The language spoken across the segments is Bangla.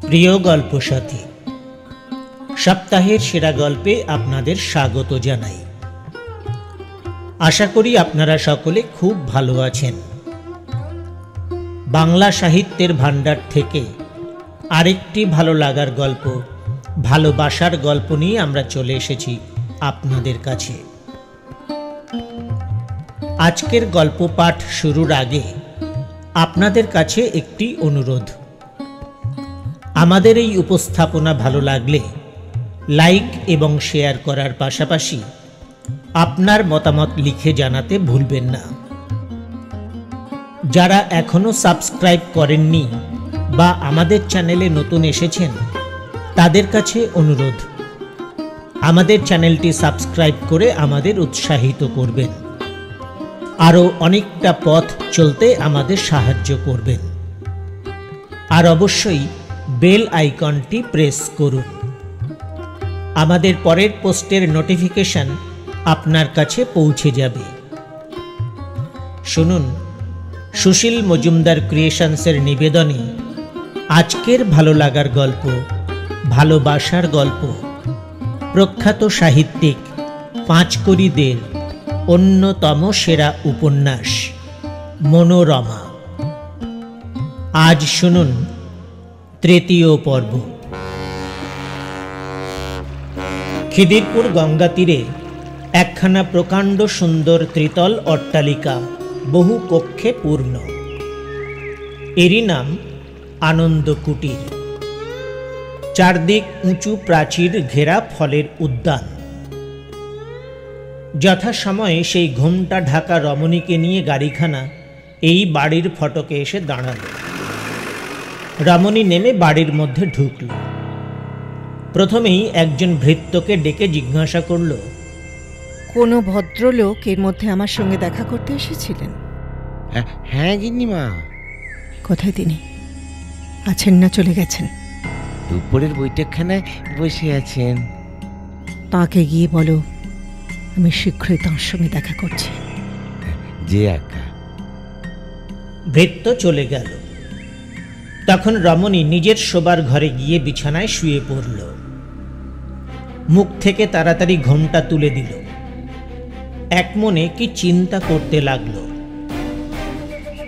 প্রিয় গল্প সাথী, সপ্তাহের সেরা গল্পে আপনাদের স্বাগত জানাই। আশা করি আপনারা সকলে খুব ভালো আছেন। বাংলা সাহিত্যের ভাণ্ডার থেকে আরেকটি ভালো লাগার গল্প, ভালোবাসার গল্প নিয়ে আমরা চলে এসেছি আপনাদের কাছে। আজকের গল্প পাঠ শুরুর আগে আপনাদের কাছে একটি অনুরোধ। আমাদের এই উপস্থাপনা ভালো লাগলে লাইক এবং শেয়ার করার পাশাপাশি আপনার মতামত লিখে জানাতে ভুলবেন না। যারা এখনো সাবস্ক্রাইব করেননি বা আমাদের চ্যানেলে নতুন এসেছেন, তাদের কাছে অনুরোধ, আমাদের চ্যানেলটি সাবস্ক্রাইব করে আমাদের উৎসাহিত করবেন, আরও অনেকটা পথ চলতে আমাদের সাহায্য করবেন। আর অবশ্যই বেল আইকনটি প্রেস করুন। আমাদের পরের পোস্টের নোটিফিকেশন আপনার কাছে পৌঁছে যাবে। শুনুন সুশীল মজুমদার ক্রিয়েশনসের নিবেদনে আজকের ভালো লাগার গল্প, ভালোবাসার গল্প, প্রখ্যাত সাহিত্যিক পাঁচকড়িদের অন্যতম সেরা উপন্যাস মনোরমা। আজ শুনুন তৃতীয় পর্ব। খিদিরপুর গঙ্গা তীরে একখানা প্রকাণ্ড সুন্দর ত্রিতল অট্টালিকা, বহু কক্ষে পূর্ণ। এরই নাম আনন্দ কুটির। চারদিক উঁচু প্রাচীর ঘেরা ফলের উদ্যান। যথাসময়ে সেই ঘোমটা ঢাকা রমণীকে নিয়ে গাড়িখানা এই বাড়ির ফটকে এসে দাঁড়াল। রমণী নেমে বাড়ির মধ্যে ঢুকল। প্রথমেই একজন ভৃত্যকে ডেকে জিজ্ঞাসা করল, কোনো ভদ্রলোক এর মধ্যে আমার সঙ্গে দেখা করতে এসেছিলেন? হ্যাঁ গিন্নিমা। কোথায় তিনি? আছেন না চলে গেছেন? দুপুরের বৈঠকখানায় বসে আছেন। তাকে গিয়ে বলো আমি শীঘ্রই তাঁর সঙ্গে দেখা করছি। যে আজ্ঞা। ভৃত্য চলে গেল। তখন রমণী নিজের শোবার ঘরে গিয়ে বিছানায় শুয়ে পড়ল। মুখ থেকে তাড়াতাড়ি ঘোমটা তুলে দিল। এক মনে কি চিন্তা করতে লাগল।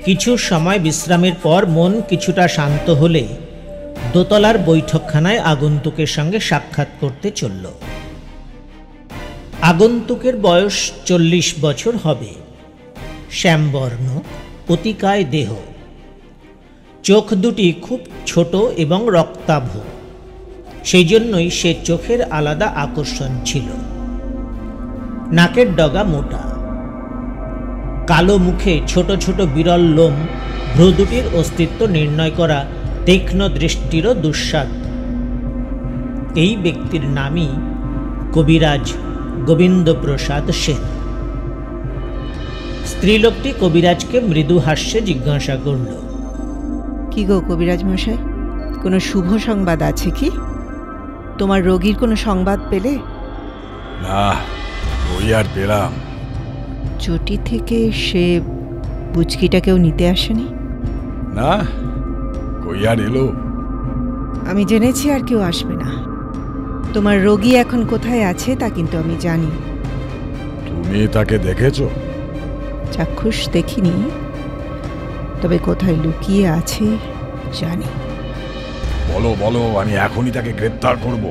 কিছু সময় বিশ্রামের পর মন কিছুটা শান্ত হলে দোতলার বৈঠকখানায় আগন্তুকের সঙ্গে সাক্ষাৎ করতে চলল। আগন্তুকের বয়স 40 বছর হবে। শ্যামবর্ণ, অতিকায় দেহ। চোখ দুটি খুব ছোট এবং রক্তাভ, সেই জন্যই সে চোখের আলাদা আকর্ষণ ছিল। নাকের ডগা মোটা। কালো মুখে ছোট ছোট বিরল লোম ভ্রু দুটির অস্তিত্ব নির্ণয় করা তীক্ষ্ণ দৃষ্টিরও দুঃসাধ্য। এই ব্যক্তির নামই কবিরাজ গোবিন্দপ্রসাদ সেন। স্ত্রীলোকটি কবিরাজকে মৃদু হাস্যে জিজ্ঞাসা করল, কি গো কবিরাজ মশাই, কোনো শুভ সংবাদ আছে কি? তোমার রোগীর কোনো সংবাদ পেলে? না, ওই আর পেলাম। চটি থেকে সে বুচকিটাকেও নিতে আসেনি? না, কই আর এলো। আমি জেনেছি আর কেউ আসবে না। তোমার রোগী এখন কোথায় আছে তা কিন্তু আমি জানি। তুমি তাকে দেখেছো? চাক্ষুষ দেখিনি, তবে কোথায় লুকিয়ে আছে জানি। বলো বলো, আমি এখনই তাকে গ্রেপ্তার করব।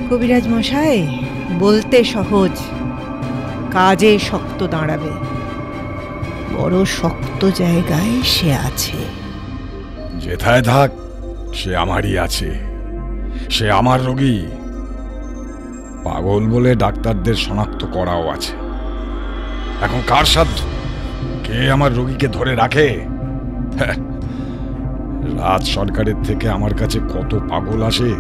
কবিরাজ মশাই, বলতে সহজ, কাজে শক্ত দাঁড়াবে। বড় শক্ত জায়গায় সে আছে। যেথায় থাক, সে আমারই আছে। সে আমার রোগী। পাগল বলে ডাক্তারদের শনাক্ত করাও আছে। এখন কার সাধ্য? কে আমার রোগীকে ধরে রাখে? রাজ সরকারের থেকে আমার কাছে কত পাগল আসে।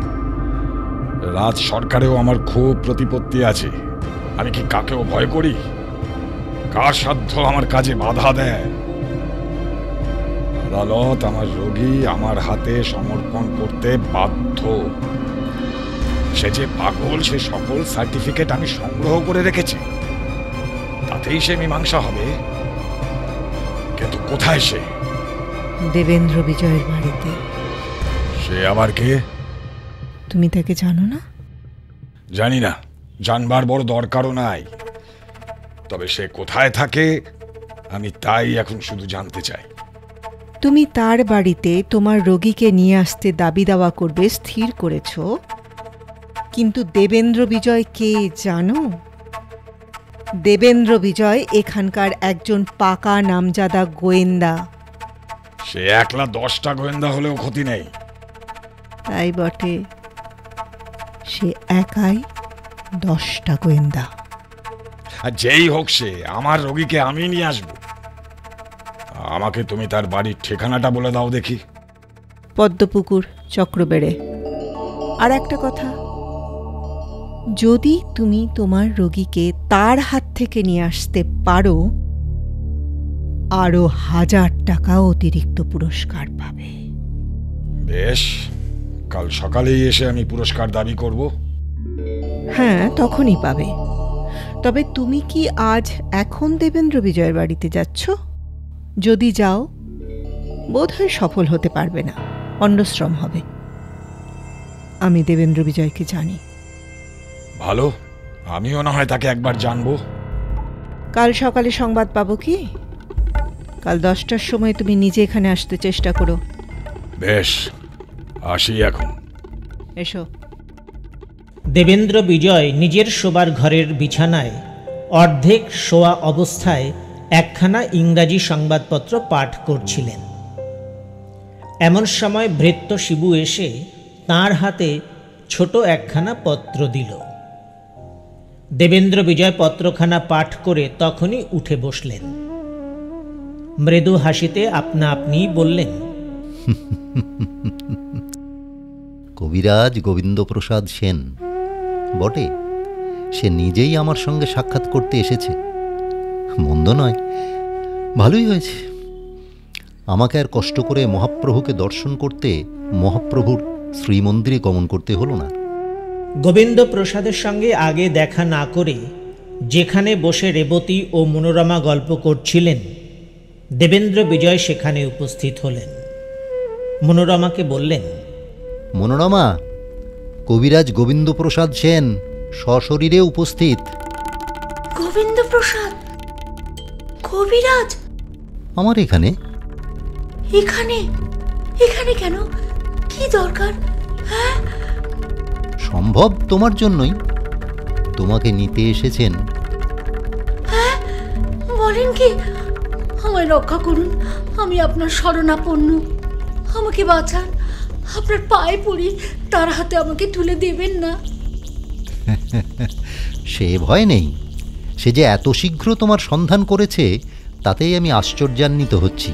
রাজ সরকারেও আমার খুব প্রতিপত্তি আছে। আমি কি কাকেও ভয় করি? কার সাধ্য আমার কাজে বাধা দেয়? আদালত আমার রোগী আমার হাতে সমর্পণ করতে বাধ্য। সে যে পাগল সে সকল সার্টিফিকেট আমি সংগ্রহ করে রেখেছি। তাতেই সে মীমাংসা হবে। কিন্তু কোথায় সে? দেবেন্দ্র বিজয়ের বাড়িতে। সে আবার কে? তুমি তাকে জানো না? জানি না, জানবার বড় দরকারও নাই। তবে সে কোথায় থাকে আমি তাই এখন শুধু জানতে চাই। তুমি তার বাড়িতে তোমার রোগীকে নিয়ে আসতে দাবি দাওয়া করবে স্থির করেছ, কিন্তু দেবেন্দ্র বিজয় কে জানো? দেবেন্দ্র বিজয় এখানকার একজন পাকা নামজাদা গোয়েন্দা। সে একলা 10টা গোয়েন্দা হলেও ক্ষতি নেই। তাই বটে, সে একাই 10টা গোয়েন্দা। আর যেই হোক সে, আমার রোগীকে আমি নিয়ে আসবো। আমাকে তুমি তার বাড়ির ঠিকানাটা বলে দাও দেখি। পদ্মপুকুর, চক্রবেড়ে। আর একটা কথা, যদি তুমি তোমার রোগীকে তার হাত থেকে নিয়ে আসতে পারো, আরো 1000 টাকা অতিরিক্ত পুরস্কার পাবে। বেশ, কাল সকালেই এসে আমি পুরস্কার দাবি করব। হ্যাঁ, তখনই পাবে। তবে তুমি কি আজ এখন দেবেন্দ্র বিজয়ের বাড়িতে যাচ্ছ? যদি যাও, বোধহয় সফল হতে পারবে না, অন্যশ্রম হবে। আমি দেবেন্দ্র বিজয়কে জানি। ভালো, আমিও না হয় তাকে একবার জানবো। কাল সকালে সংবাদ পাবো কি? কাল 10টার সময় তুমি নিজে এখানে আসতে চেষ্টা করো। বেশ, আসি এখন। এসো। দেবেন্দ্র বিজয় নিজের শোবার ঘরের বিছানায় অর্ধেক শোয়া অবস্থায় একখানা ইংরাজি সংবাদপত্র পাঠ করছিলেন। এমন সময় ভৃত্য শিবু এসে তাঁর হাতে ছোট একখানা পত্র দিল। দেবেন্দ্র বিজয় পত্রখানা পাঠ করে তখনই উঠে বসলেন। মৃদু হাসিতে আপনা আপনি বললেন, কবিরাজ গোবিন্দপ্রসাদ সেন বটে, সে নিজেই আমার সঙ্গে সাক্ষাৎ করতে এসেছে। মন্দ নয়, ভালোই হয়েছে। আমাকে আর কষ্ট করে মহাপ্রভুকে দর্শন করতে মহাপ্রভুর শ্রীমন্দিরে গমন করতে হলো না। গোবিন্দ প্রসাদের সঙ্গে আগে দেখা না করে যেখানে বসে রেবতী ও মনোরমা গল্প করছিলেন, দেবেন্দ্র বিজয় সেখানে উপস্থিত হলেন। মনোরমাকে বললেন, মনোরমা, কবিরাজ গোবিন্দপ্রসাদ সেন সশরীরে উপস্থিত। গোবিন্দপ্রসাদ? কবিরাজ আমার এখানে? এখানে? এখানে কেন? কি দরকার? হ্যাঁ, সম্ভব তোমার জন্যই। তোমাকে নিতে এসেছেন। হ্যাঁ, বলেন কি? আমায় রক্ষা করুন, আমি আপনার শরণাপন্ন। আমাকে বাঁচান, আপনার পায়ে পড়ি, তার হাতে আমাকে তুলে দেবেন না। সে ভয় নেই। সে যে এত শীঘ্র তোমার সন্ধান করেছে তাতেই আমি আশ্চর্যান্বিত হচ্ছি।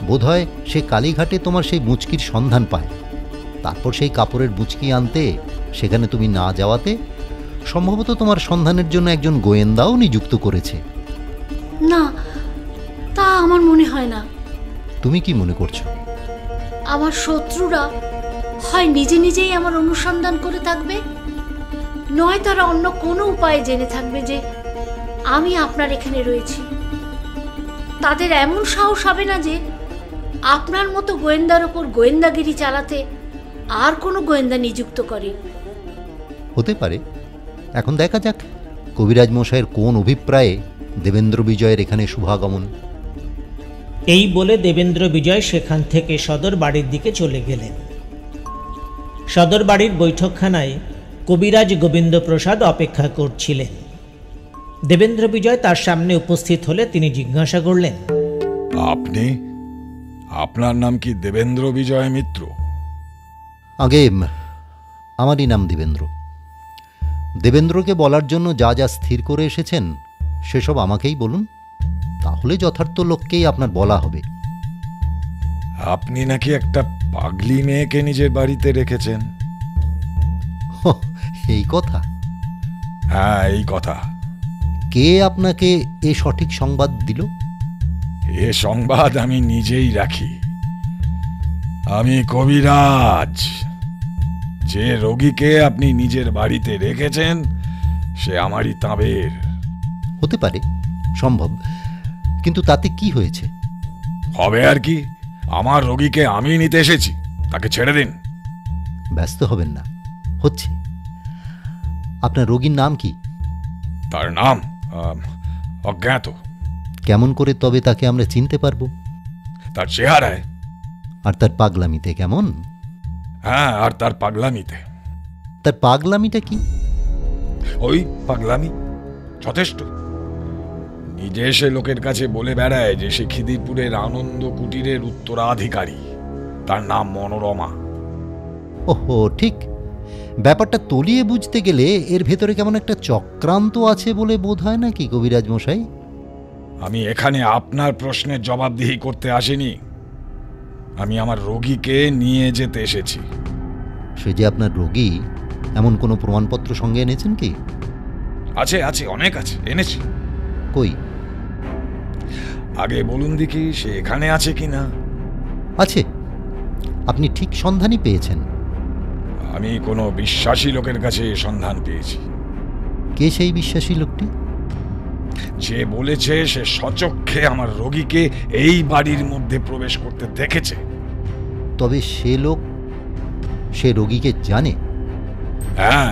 বোধহয় সে কালীঘাটে তোমার সেই মুচকির সন্ধান পায়, তারপর সেই কাপড়ের মুচকি আনতে সেখানে তুমি না যাওয়াতে সম্ভবত তোমার সন্ধানের জন্য একজন গোয়েন্দাও নিযুক্ত করেছে। না, তা আমার মনে হয় না। তুমি কি মনে করছো? আমার শত্রুরা হয় নিজে নিজেই আমার অনুসন্ধান করে থাকবে, নয় তারা অন্য কোনো উপায়ে জেনে থাকবে যে আমি আপনার এখানে রয়েছি। তাদের এমন সাহস হবে না যে আপনার মতো গোয়েন্দার ওপর গোয়েন্দাগিরি চালাতে আর কোনো গোয়েন্দা নিযুক্ত করে। হতে পারে। এখন দেখা যাক কবিরাজ মশাইয়ের কোন অভিপ্রায়ে দেবেন্দ্র বিজয়ের এখানে শুভাগমন। এই বলে দেবেন্দ্র বিজয় সেখান থেকে সদর বাড়ির দিকে চলে গেলেন। সদর বাড়ির বৈঠকখানায় কবিরাজ গোবিন্দপ্রসাদ অপেক্ষা করছিলেন। দেবেন্দ্র বিজয় তার সামনে উপস্থিত হলে তিনি জিজ্ঞাসা করলেন, আপনি? আপনার নাম কি দেবেন্দ্র বিজয় মিত্র? আগে আমারই নাম দেবেন্দ্র। দেবেন্দ্রকে বলার জন্য যা যা স্থির করে এসেছেন সেসব আমাকেই বলুন, তাহলে যথার্থ লোককেই আপনার বলা হবে। আপনি নাকি একটা পাগলি মেয়েকে নিজের বাড়িতে রেখেছেন? এই কথা? হ্যাঁ, এই কথা। কে আপনাকে এ সঠিক সংবাদ দিল? এ সংবাদ আমি নিজেই রাখি। আমি কবিরাজ। যে রোগীকে আপনি নিজের বাড়িতে রেখেছেন সে আমারই তাঁবের। হতে পারে, সম্ভব, কিন্তু তাতে কি হয়েছে? হবে আর কি? আমার রোগীকে আমি নিতে এসেছি, তাকে ছেড়ে দিন। ব্যস্ত হবেন না, হচ্ছে। আপনার রোগীর নাম কি? তার নাম অজ্ঞাত। কেমন করে তবে তাকে আমরা চিনতে পারবো? তার চেহারায়। আর তার পাগলামিতে কেমন? হ্যাঁ, আর তার পাগলামিতে। তার পাগলামিটা কি? ওই পাগলামি যথেষ্ট। নিজে সে লোকের কাছে বলে বেড়ায় যে সে খিদিরপুরের আনন্দ কুটিরের উত্তরাধিকারী। তার নাম মনোরমা। ওহো, ঠিক। ব্যাপারটা তলিয়ে বুঝতে গেলে এর ভেতরে কেমন একটা চক্রান্ত আছে বলে বোধ হয় নাকি কবিরাজ মশাই? আমি এখানে আপনার প্রশ্নের জবাবদিহি করতে আসিনি। আমি আমার রোগীকে নিয়ে যেতে এসেছি। সে যে আপনার রোগী, এমন কোনো প্রমাণপত্র সঙ্গে এনেছেন কি? আছে আছে, অনেক আছে, এনেছি। কই? আগে বলুন দেখি সে এখানে আছে কিনা। আছে। আপনি ঠিক সন্ধানই পেয়েছেন। আমি কোনো বিশ্বাসী লোকের কাছে সন্ধান পেয়েছি। কে সেই বিশ্বাসী লোকটি? যে বলেছে সে সচক্ষে আমার রোগীকে এই বাড়ির মধ্যে প্রবেশ করতে দেখেছে। তবে সে লোক সে রোগীকে জানে? হ্যাঁ,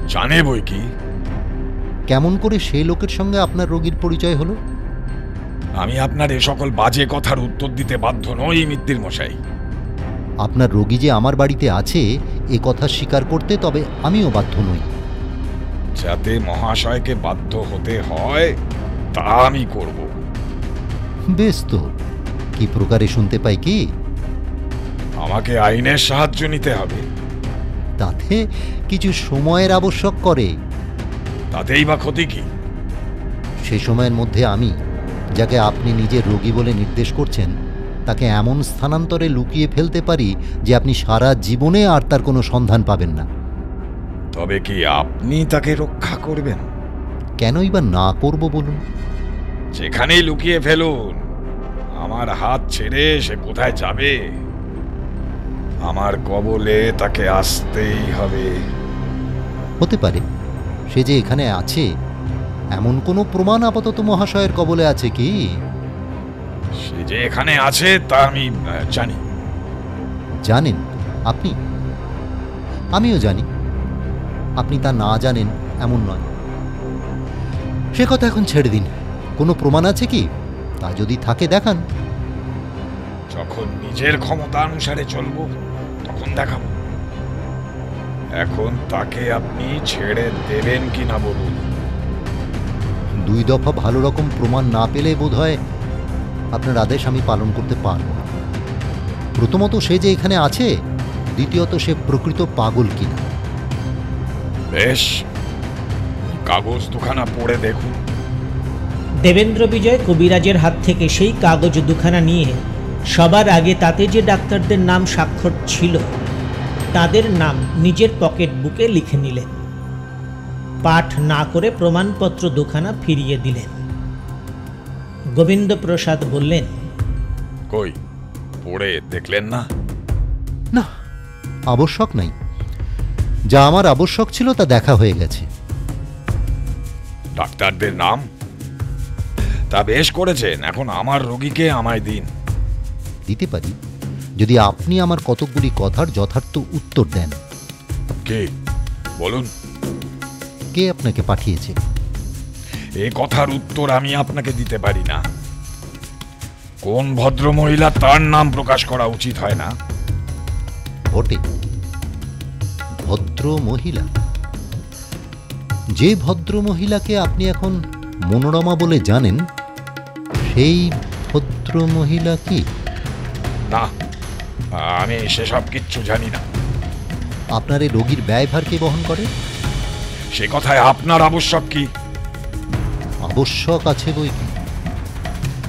জানে বই কি। কেমন করে সে লোকের সঙ্গে আপনার রোগীর পরিচয় হলো? আমি আপনার এ সকল বাজে কথার উত্তর দিতে বাধ্য নই মিত্তির মশাই। আপনার রোগী যে আমার বাড়িতে আছে এ কথা স্বীকার করতে তবে আমিও বাধ্য নই। যাতে মহাশয়কে বাধ্য হতে হয় তা আমি করব। বেশ তো, কি প্রকারে শুনতে পাই কি? আমাকে আইনের সাহায্য নিতে হবে। তাতে কিছু সময়ের আবশ্যক করে। তাতেই বা ক্ষতি কি? সে সময়ের মধ্যে আমি, যাকে আপনি নিজের রোগী বলে নির্দেশ করছেন, তাকে এমন স্থানান্তরে লুকিয়ে ফেলতে পারি যে আপনি সারা জীবনে আর তার কোনো সন্ধান পাবেন না। তবে কি আপনি তাকে রক্ষা করবেন? কেনই বা না করব বলুন? যেখানেই লুকিয়ে ফেলুন, আমার হাত ছেড়ে সে কোথায় যাবে? আমার কবলে তাকে আসতেই হবে। হতে পারে সে যে এখানে আছে এমন কোনো প্রমাণ আপাতত মহাশয়ের কবলে আছে কি? সে যে এখানে আছে তা আমি জানি। জানেন আপনি? আমিও জানি। আপনি তা না জানেন এমন নয়। সে কথা এখন ছেড়ে দিন। কোনো প্রমাণ আছে কি? তা যদি থাকে দেখান। যখন নিজের ক্ষমতা অনুসারে চলব তখন দেখাবো। এখন তাকে আপনি ছেড়ে দেবেন কিনা বলুন। দুই দফা ভালো রকম প্রমাণ না পেলে বোধহয় আপনার আদেশ আমি পালন করতে পারব না। প্রথমত সে যে এখানে আছে, দ্বিতীয়ত সে প্রকৃত পাগল কিনা। বেশ, কাগজ দুখানা পড়ে দেখুন। দেবেন্দ্র বিজয় কবিরাজের হাত থেকে সেই কাগজ দুখানা নিয়ে সবার আগে তাতে যে ডাক্তারদের নাম স্বাক্ষর ছিল তাদের নাম নিজের পকেট বুকে লিখে নিলেন। পাঠ না করে প্রমাণপত্র দুখানা ফিরিয়ে দিলেন। গোবিন্দপ্রসাদ বললেন, কই, পড়ে দেখলেন না? না, আবশ্যক নাই। যা আমার আবশ্যক ছিল তা দেখা হয়ে গেছে। ডাক্তারদের নাম? তা বেশ করেছেন। এখন আমার রোগীকে আমায় দিন। দিতে পারি যদি আপনি আমার কতকগুলি কথার যথার্থ উত্তর দেন। কে বলুন? কে আপনাকে পাঠিয়েছে? এ কথার উত্তর আমি আপনাকে দিতে পারি না। কোন ভদ্র মহিলা তার নাম প্রকাশ করা উচিত হয় না? বটে, ভদ্র মহিলা। যে ভদ্র মহিলাকে আপনি এখন মনোরমা বলে জানেন, সেই ভদ্র মহিলা কি? না, আমি সেসব কিচ্ছু জানি না। আপনার এই রোগীর ব্যয়ভার কে বহন করে? সে কথায় আপনার আবশ্যক কি? আবশ্যক আছে বই কি।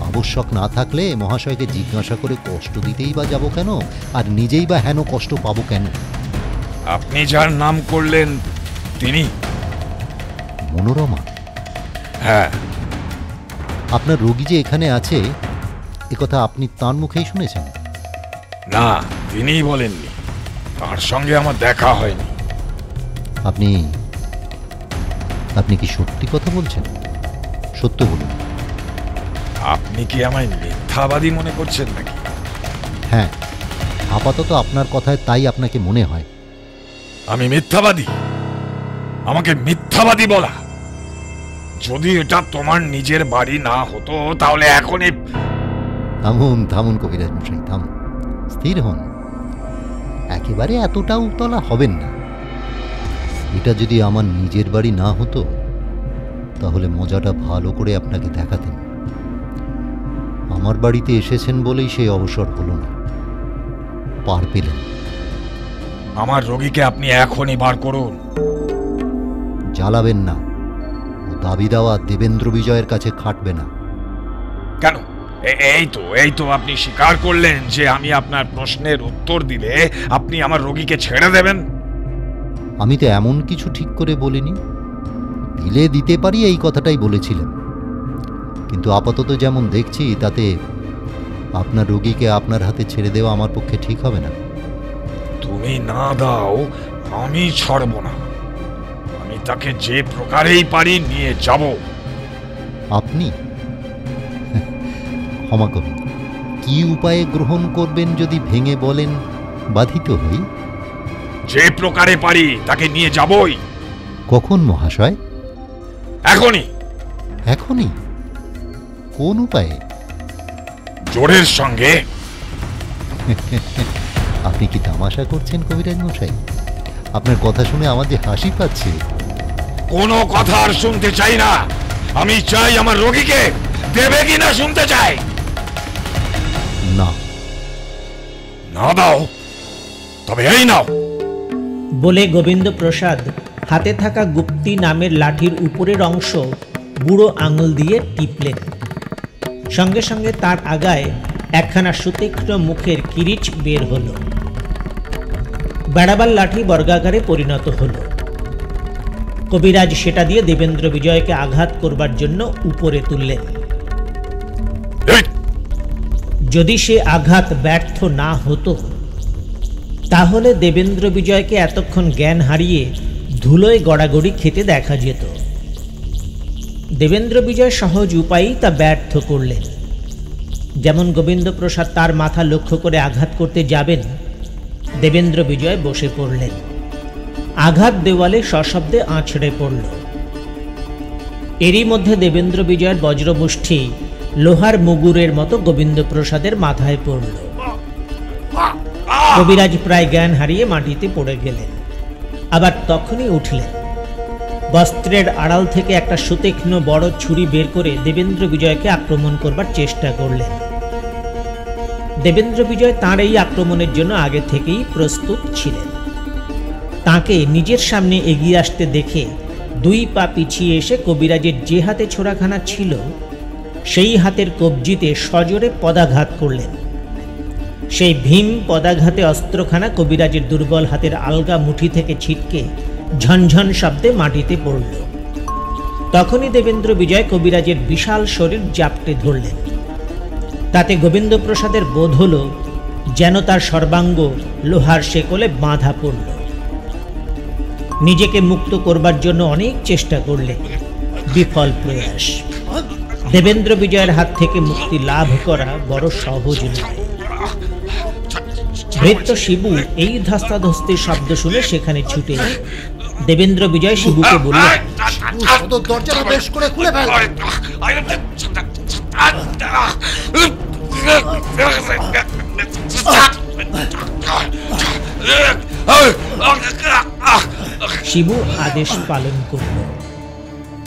আবশ্যক না থাকলে মহাশয়কে জিজ্ঞাসা করে কষ্ট দিতেই বা যাব কেন, আর নিজেই বা হেন কষ্ট পাবো কেন? আপনি যার নাম করলেন তিনি? মনোরমা? হ্যাঁ। আপনার রোগী যে এখানে আছে একথা আপনি তাঁর মুখেই শুনেছেন? না, তিনিই বলেননি। তার সঙ্গে আমার দেখা হয়নি। আপনি আপনি কি সত্যি কথা বলছেন? সত্য বলুন। আপনি কি আমায় মিথ্যাবাদী মনে করছেন নাকি? হ্যাঁ, আপাতত আপনার কথায় তাই আপনাকে মনে হয়। আমি মিথ্যাবাদী? আমাকে মিথ্যাবাদী বলা? যদি এটা তোমার নিজের বাড়ি না হতো তাহলে এখনই... থামুন থামুন কবিরাজ মশাই, থামুন, স্থির হন। একেবারে এতটা উতলা হবেন না। এটা যদি আমার নিজের বাড়ি না হতো তাহলে মজাটা ভালো করে আপনাকে দেখাতেন। আমার বাড়িতে এসেছেন বলেই সেই অবসর হলো না, পার পেলেন। আমার রোগীকে আপনি এখনই বার করুন। জ্বালাবেন না, ও দাবি দেওয়া দেবেন্দ্র বিজয়ের কাছে খাটবে না। কেন? এই তো আপনি স্বীকার করলেন যে আমি আপনার প্রশ্নের উত্তর দিলে আপনি আমার রোগীকে ছেড়ে দেবেন। আমি তো এমন কিছু ঠিক করে বলিনি, দিলে দিতে পারি এই কথাটাই বলেছিলাম। কিন্তু আপাতত যেমন দেখছি তাতে আপনার রোগীকে আপনার হাতে ছেড়ে দেওয়া আমার পক্ষে ঠিক হবে না। তুমি না দাও, আমি ছাড়ব না। আমি তাকে যে প্রকারেই পারি নিয়ে যাব। আপনি? ক্ষমা করুন, কি উপায়ে গ্রহণ করবেন যদি ভেঙে বলেন, বাধিত হই। যে প্রকারে পারি তাকে নিয়ে যাবই। কখন মহাশয়? এখনই। এখনই? কোন উপায়ে? জোরের সঙ্গে। আপনি কি তামাশা করছেন কবিরাজ মশাই? আপনার কথা শুনে আমার যে হাসি পাচ্ছে। কোনো কথা আর শুনতে চাই না। আমি চাই আমার রোগীকে দেবে কিনা শুনতে চাই। না। না দাও তবে এই নাও। বলে গোবিন্দ প্রসাদ হাতে থাকা গুপ্তি নামের লাঠির উপরের অংশ বুড়ো আঙুল দিয়ে টিপলেন। সঙ্গে সঙ্গে তার আগায় একখানা সুতীক্ষ্ণ মুখের কিরিচ বের হল। বেড়াবার লাঠি বর্গাকারে পরিণত হল। কবিরাজ সেটা দিয়ে দেবেন্দ্র বিজয়কে আঘাত করবার জন্য উপরে তুললেন। যদি সে আঘাত ব্যর্থ না হতো তাহলে দেবেন্দ্র বিজয়কে এতক্ষণ জ্ঞান হারিয়ে ধুলোয় গড়াগড়ি খেতে দেখা যেত। দেবেন্দ্র বিজয় সহজ উপায়েই তা ব্যর্থ করলেন। যেমন গোবিন্দ প্রসাদ তার মাথা লক্ষ্য করে আঘাত করতে যাবেন, দেবেন্দ্র বিজয় বসে পড়লেন। আঘাত দেওয়ালে সশব্দে আছড়ে পড়ল। এরই মধ্যে দেবেন্দ্র বিজয়ের বজ্রমুষ্টি লোহার মুগুরের মতো গোবিন্দ প্রসাদের মাথায় পড়ল। কবিরাজ প্রায় জ্ঞান হারিয়ে মাটিতে পড়ে গেলেন। আবার তখনই উঠলেন। বস্ত্রের আড়াল থেকে একটা সুতীক্ষ্ণ বড় ছুরি বের করে দেবেন্দ্র বিজয়কে আক্রমণ করবার চেষ্টা করলেন। দেবেন্দ্র বিজয় তাঁর এই আক্রমণের জন্য আগে থেকেই প্রস্তুত ছিলেন। তাকে নিজের সামনে এগিয়ে আসতে দেখে দুই পা পিছিয়ে এসে কবিরাজের যে হাতে ছোড়াখানা ছিল সেই হাতের কবজিতে সজোরে পদাঘাত করলেন। সেই ভীম পদাঘাতে অস্ত্রখানা কবিরাজের দুর্বল হাতের আলগা মুঠি থেকে ছিটকে ঝনঝন শব্দে মাটিতে পড়ল। তখনই দেবেন্দ্র বিজয় কবিরাজের বিশাল শরীর জাপটে ধরলেন। তাতে গোবিন্দ প্রসাদের বোধ হল যেন তার সর্বাঙ্গ লোহার শেকলে বাঁধা পড়ল। নিজেকে মুক্ত করবার জন্য অনেক চেষ্টা করলেন, বিফল প্রয়াস। দেবেন্দ্র বিজয়ের হাত থেকে মুক্তি লাভ করা বড় সহজ নয়। ভৃত্য শিবু এই ধস্তাধস্তির শব্দ শুনে সেখানে ছুটে এলো। দেবেন্দ্র বিজয় শিবুকে বললেন, দরজাটা বেশ করে খুলে ফেল। শিবু আদেশ পালন করল।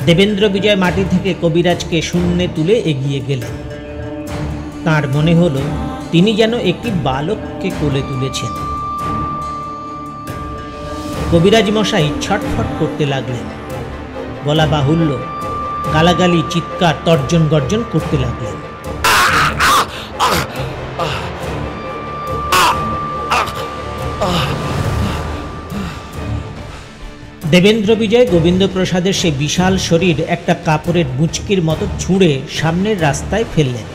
দেবেন্দ্র বিজয় মাটি থেকে কবিরাজকে শূন্যে তুলে এগিয়ে গেলেন। তার মনে হলো তিনি যেন একটি বালককে কোলে তুলেছেন। কবিরাজ মশাই ছটফট করতে লাগলেন। বলা বাহুল্য, গালাগালি, চিৎকার, তর্জন গর্জন করতে লাগলেন। দেবেন্দ্র বিজয় গোবিন্দ প্রসাদের সেই বিশাল শরীর একটা কাপড়ের বুচকির মতো ছুঁড়ে সামনের রাস্তায় ফেললেন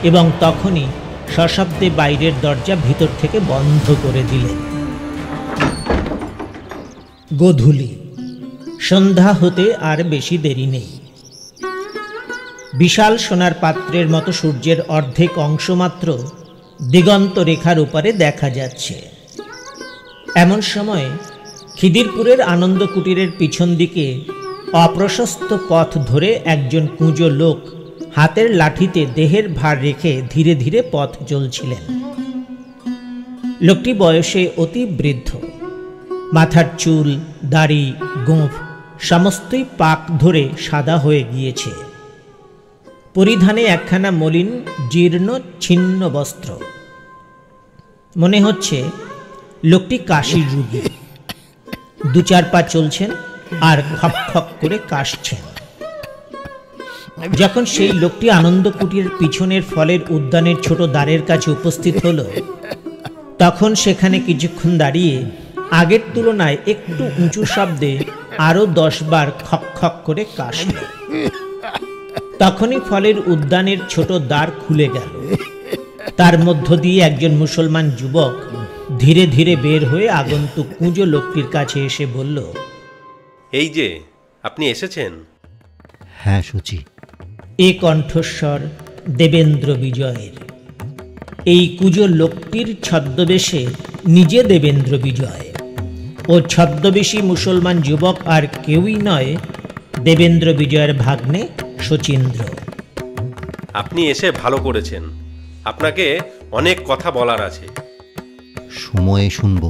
এবং তখনই সশব্দে বাইরের দরজা ভিতর থেকে বন্ধ করে দিলেন। গোধূলি, সন্ধ্যা হতে আর বেশি দেরি নেই। বিশাল সোনার পাত্রের মতো সূর্যের অর্ধেক অংশ মাত্র দিগন্ত রেখার উপরে দেখা যাচ্ছে। এমন সময় খিদিরপুরের আনন্দ কুটিরের পিছন দিকে অপ্রশস্ত পথ ধরে একজন কুঁজো লোক হাতের লাঠিতে দেহের ভার রেখে ধীরে ধীরে পথ চলছিলেন। লোকটি বয়সে অতি বৃদ্ধ, মাথার চুল, দাড়ি, গোঁফ সমস্তই পাক ধরে সাদা হয়ে গিয়েছে। পরিধানে একখানা মলিন জীর্ণ ছিন্ন বস্ত্র। মনে হচ্ছে লোকটি কাশির রোগী। দু চার পা চলছেন আর খপ খপ করে কাশছেন। যখন সেই লোকটি আনন্দ কুটিরের পিছনের ফলের উদ্যানের ছোট দ্বারের কাছে উপস্থিত হলো, তখন সেখানে কিছুক্ষণ দাঁড়িয়ে আগের তুলনায় একটু উঁচু শব্দে আরো 10 বার খক খক করে কাশল। তখনই ফলের উদ্যানের ছোট দ্বার খুলে গেল। তার মধ্য দিয়ে একজন মুসলমান যুবক ধীরে ধীরে বের হয়ে আগন্তুক কুঁজো লোকটির কাছে এসে বলল, এই যে আপনি এসেছেন। হ্যাঁ সূচি। এ কণ্ঠস্বর দেবেন্দ্র বিজয়ের। এই কুঁজো লোকটির ছদ্মবেশে নিজে দেবেন্দ্র বিজয় ও ছদ্মবেশী মুসলমান যুবক আর কেউই নয়, দেবেন্দ্র বিজয়ের ভাগ্নে শচীন্দ্র। আপনি এসে ভালো করেছেন। আপনাকে অনেক কথা বলার আছে। সময়ে শুনব,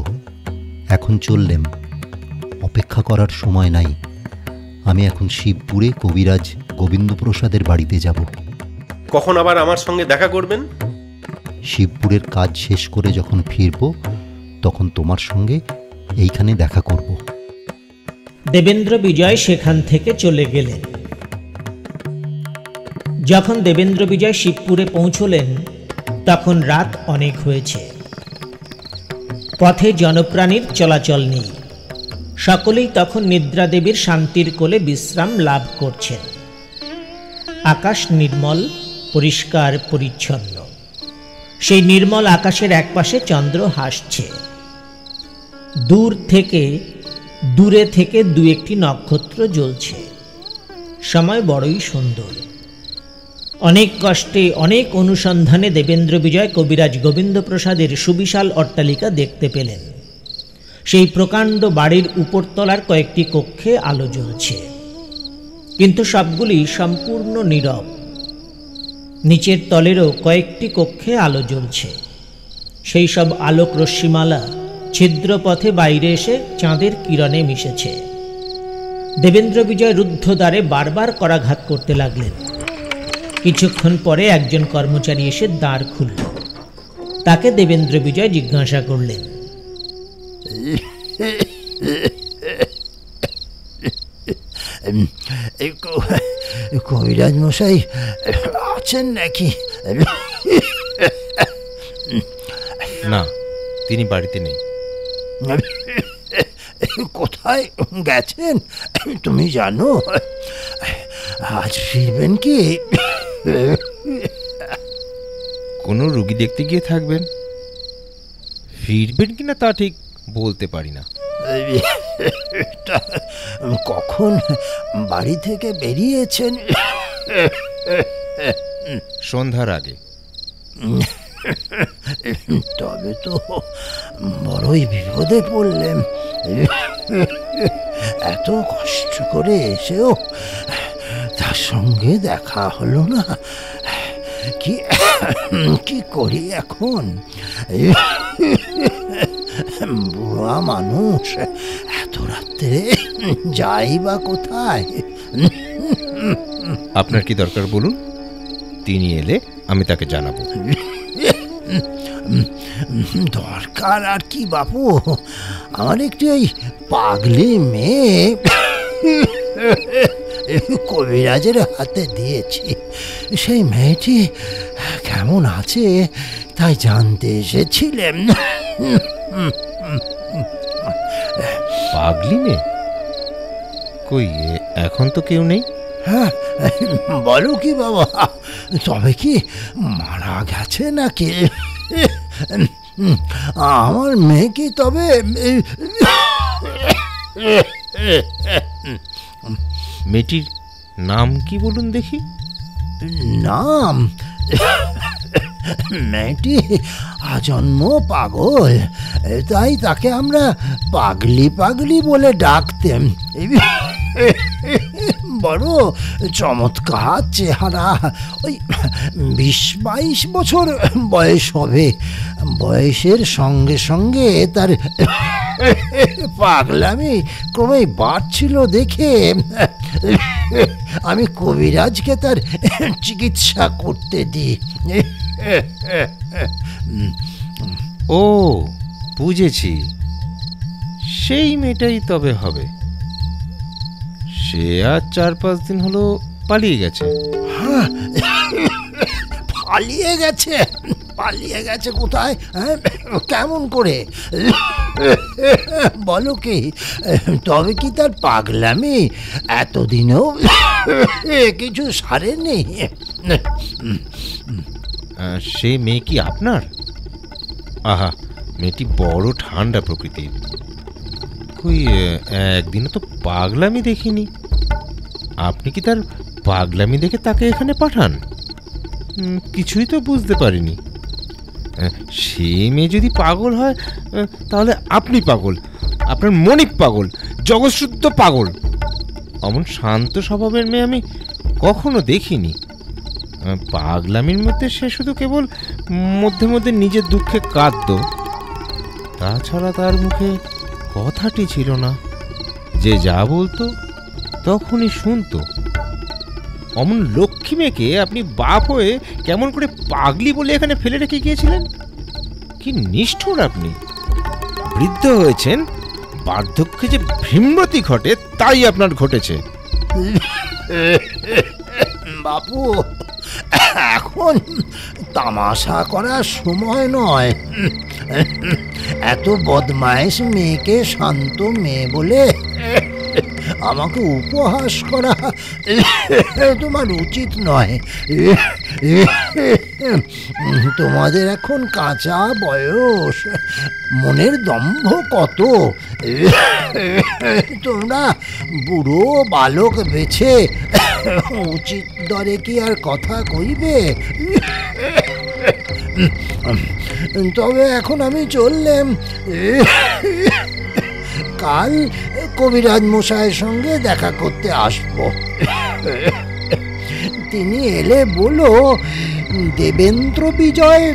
এখন চললেম। অপেক্ষা করার সময় নাই। আমি এখন শিবপুরে কবিরাজ গোবিন্দপ্রসাদের বাড়িতে যাব। কখন আবার আমার সঙ্গে দেখা করবেন? শিবপুরের কাজ শেষ করে যখন ফিরব, তখন তোমার সঙ্গে এইখানে দেখা করব। দেবেন্দ্র বিজয় সেখান থেকে চলে গেলেন। যখন দেবেন্দ্র বিজয় শিবপুরে পৌঁছলেন, তখন রাত অনেক হয়েছে। পথে জনপ্রাণীর চলাচল নেই। সকলেই তখন নিদ্রা দেবীর শান্তির কোলে বিশ্রাম লাভ করছেন। আকাশ নির্মল, পরিষ্কার পরিচ্ছন্ন। সেই নির্মল আকাশের একপাশে চন্দ্র হাসছে। দূরে থেকে দু একটি নক্ষত্র জ্বলছে। সময় বড়ই সুন্দর। অনেক কষ্টে, অনেক অনুসন্ধানে দেবেন্দ্র বিজয় কবিরাজ গোবিন্দপ্রসাদের সুবিশাল অট্টালিকা দেখতে পেলেন। সেই প্রকাণ্ড বাড়ির উপরতলার কয়েকটি কক্ষে আলো জ্বলছে, কিন্তু সবগুলি সম্পূর্ণ নীরব। নিচের তলেরও কয়েকটি কক্ষে আলো জ্বলছে। সেই সব আলোক রশ্মিমালা ছিদ্রপথে বাইরে এসে চাঁদের কিরণে মিশেছে। দেবেন্দ্র বিজয় রুদ্ধ দ্বারে বারবার করাঘাত করতে লাগলেন। কিছুক্ষণ পরে একজন কর্মচারী এসে দ্বার খুলল। তাকে দেবেন্দ্র বিজয় জিজ্ঞাসা করলেন, কবিরাজ মশাই আছেন নাকি? না, তিনি বাড়িতে নেই। কোথায় গেছেন তুমি জানো? আজ ফিরবেন কি? কোনো রুগী দেখতে গিয়ে থাকবেন। ফিরবেন কিনা তা ঠিক বলতে পারি না। কখন বাড়ি থেকে বেরিয়েছেন? সন্ধ্যার আগে। তবে তো বড়ই বিপদে পড়লেন। এত কষ্ট করে এসেও তার সঙ্গে দেখা হলো না। কি করি এখন? বুড়া মানুষ, এত রাত্রে যাই বা কোথায়? আপনার কি দরকার বলুন, তিনি এলে আমি তাকে জানাবো। দরকার আর কি বাপু, আমার একটি ওই পাগলি মেয়ে কবিরাজের হাতে দিয়েছি। সেই মেয়েটি কেমন আছে তাই জানতে এসেছিলেন। পাগলি মেয়ে? কই, এখন তো কেউ নেই। হ্যাঁ, বলো কি বাবা, তবে কি মারা গেছে নাকি? আমার মেয়ে কি তবে? মেয়েটির নাম কি বলুন দেখি? নাম মেয়েটি আজন্ম পাগল, তাই তাকে আমরা পাগলি পাগলি বলে ডাকতেম। বড় চমৎকার চেহারা, ওই 20-22 বছর বয়স হবে। বয়সের সঙ্গে সঙ্গে তার পাগলামি ক্রমেই বাড়ছিল দেখে আমি কবিরাজকে তার চিকিৎসা করতে দিই। ও বুঝেছি, সেই মেয়েটাই তবে হবে। সে আর 4-5 দিন হলো পালিয়ে গেছে। পালিয়ে গেছে? পালিয়ে গেছে কোথায়? কেমন করে বলো কি? তবে কি তার পাগলামি এতদিনেও কিছু সারেনি? সেই মেয়ে কি আপনার? আহা, মেয়েটি বড় ঠান্ডা প্রকৃতির। কই একদিনও তো পাগলামি দেখিনি। আপনি কি তার পাগলামি দেখে তাকে এখানে পাঠান? কিছুই তো বুঝতে পারিনি। সে মেয়ে যদি পাগল হয় তাহলে আপনি পাগল, আপনার মনিক পাগল, জগৎশুদ্ধ পাগল। অমন শান্ত স্বভাবের মেয়ে আমি কখনো দেখিনি। পাগলামির মধ্যে সে শুধু কেবল মধ্যে মধ্যে নিজের দুঃখে কাঁদত, তাছাড়া তার মুখে কথাটি ছিল না। যে যা বলতো তখনই শুনতো। অমন লক্ষ্মী মেয়েকে আপনি বাপ হয়ে কেমন করে পাগলি বলে এখানে ফেলে রেখে গিয়েছিলেন? কি নিষ্ঠুর আপনি! বৃদ্ধ হয়েছেন, বার্ধক্যে যে ভীমরতি ঘটে তাই আপনার ঘটেছে। বাপু, এখন তামাশা করার সময় নয়। এত বদমাইশ মেয়েকে শান্ত মেয়ে বলে আমাকে উপহাস করা তোমার উচিত নয়। তোমাদের এখন কাঁচা বয়স, মনের দম্ভ কত। তোমরা বুড়ো বালক বেছে উচিত দরে কি আর কথা কইবে? তবে এখন আমি চললাম। কাল কবিরাজ মশাইয়ের সঙ্গে দেখা করতে আসব। তিনি এলে বলো দেবেন্দ্র বিজয়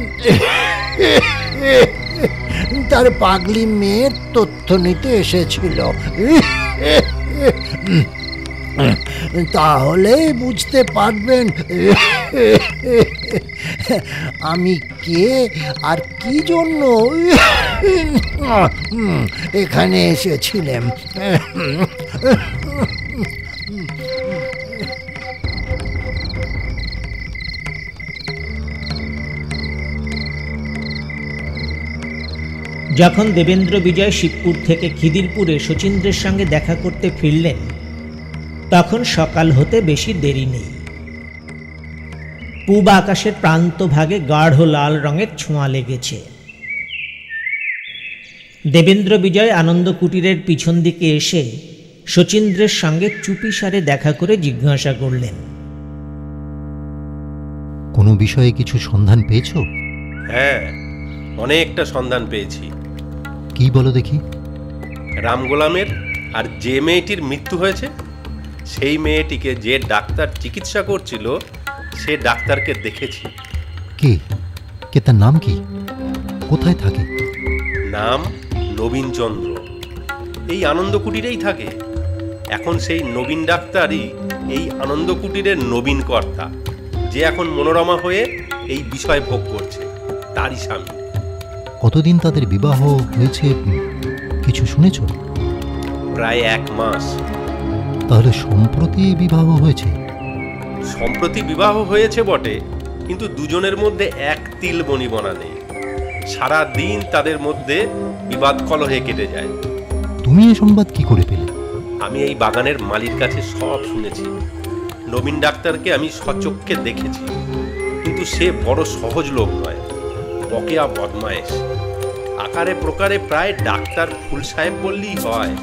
তার পাগলি মেয়ের তথ্য নিতে এসেছিল। তাহলে বুঝতে পারবেন আমি কে আর কি জন্য এখানে এসেছিলাম। যখন দেবেন্দ্র বিজয় শিবপুর থেকে খিদিরপুরে শচীন্দ্রের সঙ্গে দেখা করতে ফিরলেন, তখন সকাল হতে বেশি দেরি নেই। পূব আকাশের প্রান্তভাগে গাঢ় লাল রঙের ছোঁয়া লেগেছে। দেবেন্দ্র বিজয় আনন্দ কুটিরের পিছন দিকে এসে শচীন্দ্রের সঙ্গে চুপিসারে দেখা করে জিজ্ঞাসা করলেন, কোনো বিষয়ে কিছু সন্ধান পেয়েছো? হ্যাঁ, অনেকটা সন্ধান পেয়েছি। কি বলো দেখি। রামগোলামের আর যে মেয়েটির মৃত্যু হয়েছে, সেই মেয়েটিকে যে ডাক্তার চিকিৎসা করছিল সে ডাক্তারকে দেখেছি। কে? কে? তার নাম কি? কোথায় থাকে? নাম নবীনচন্দ্র। এই আনন্দ কুটিরেই থাকে। এখন সেই নবীন ডাক্তারই এই আনন্দ কুটিরের নবীন কর্তা, যে এখন মনোরমা হয়ে এই বিষয় ভোগ করছে, তারই স্বামী। কতদিন তাদের বিবাহ হয়েছে কিছু শুনেছ? প্রায় 1 মাস। তাহলে সম্প্রতি বিবাহ হয়েছে? সম্প্রতি বিবাহ হয়েছে বটে, কিন্তু দুজনের মধ্যে এক তিল বনিবনা নেই। সারা দিন তাদের মধ্যে বিবাদ কলহে কেটে যায়। তুমি এই সংবাদ কি করে পেলে? আমি এই বাগানের মালির কাছে সব শুনেছি। নবীন ডাক্তারকে আমি সচক্ষে দেখেছি, কিন্তু সে বড় সহজ লোক নয়, বকেয়া বদমায়েশ। আকারে প্রকারে প্রায় ডাক্তার ফুল সাহেব বললেই হয়।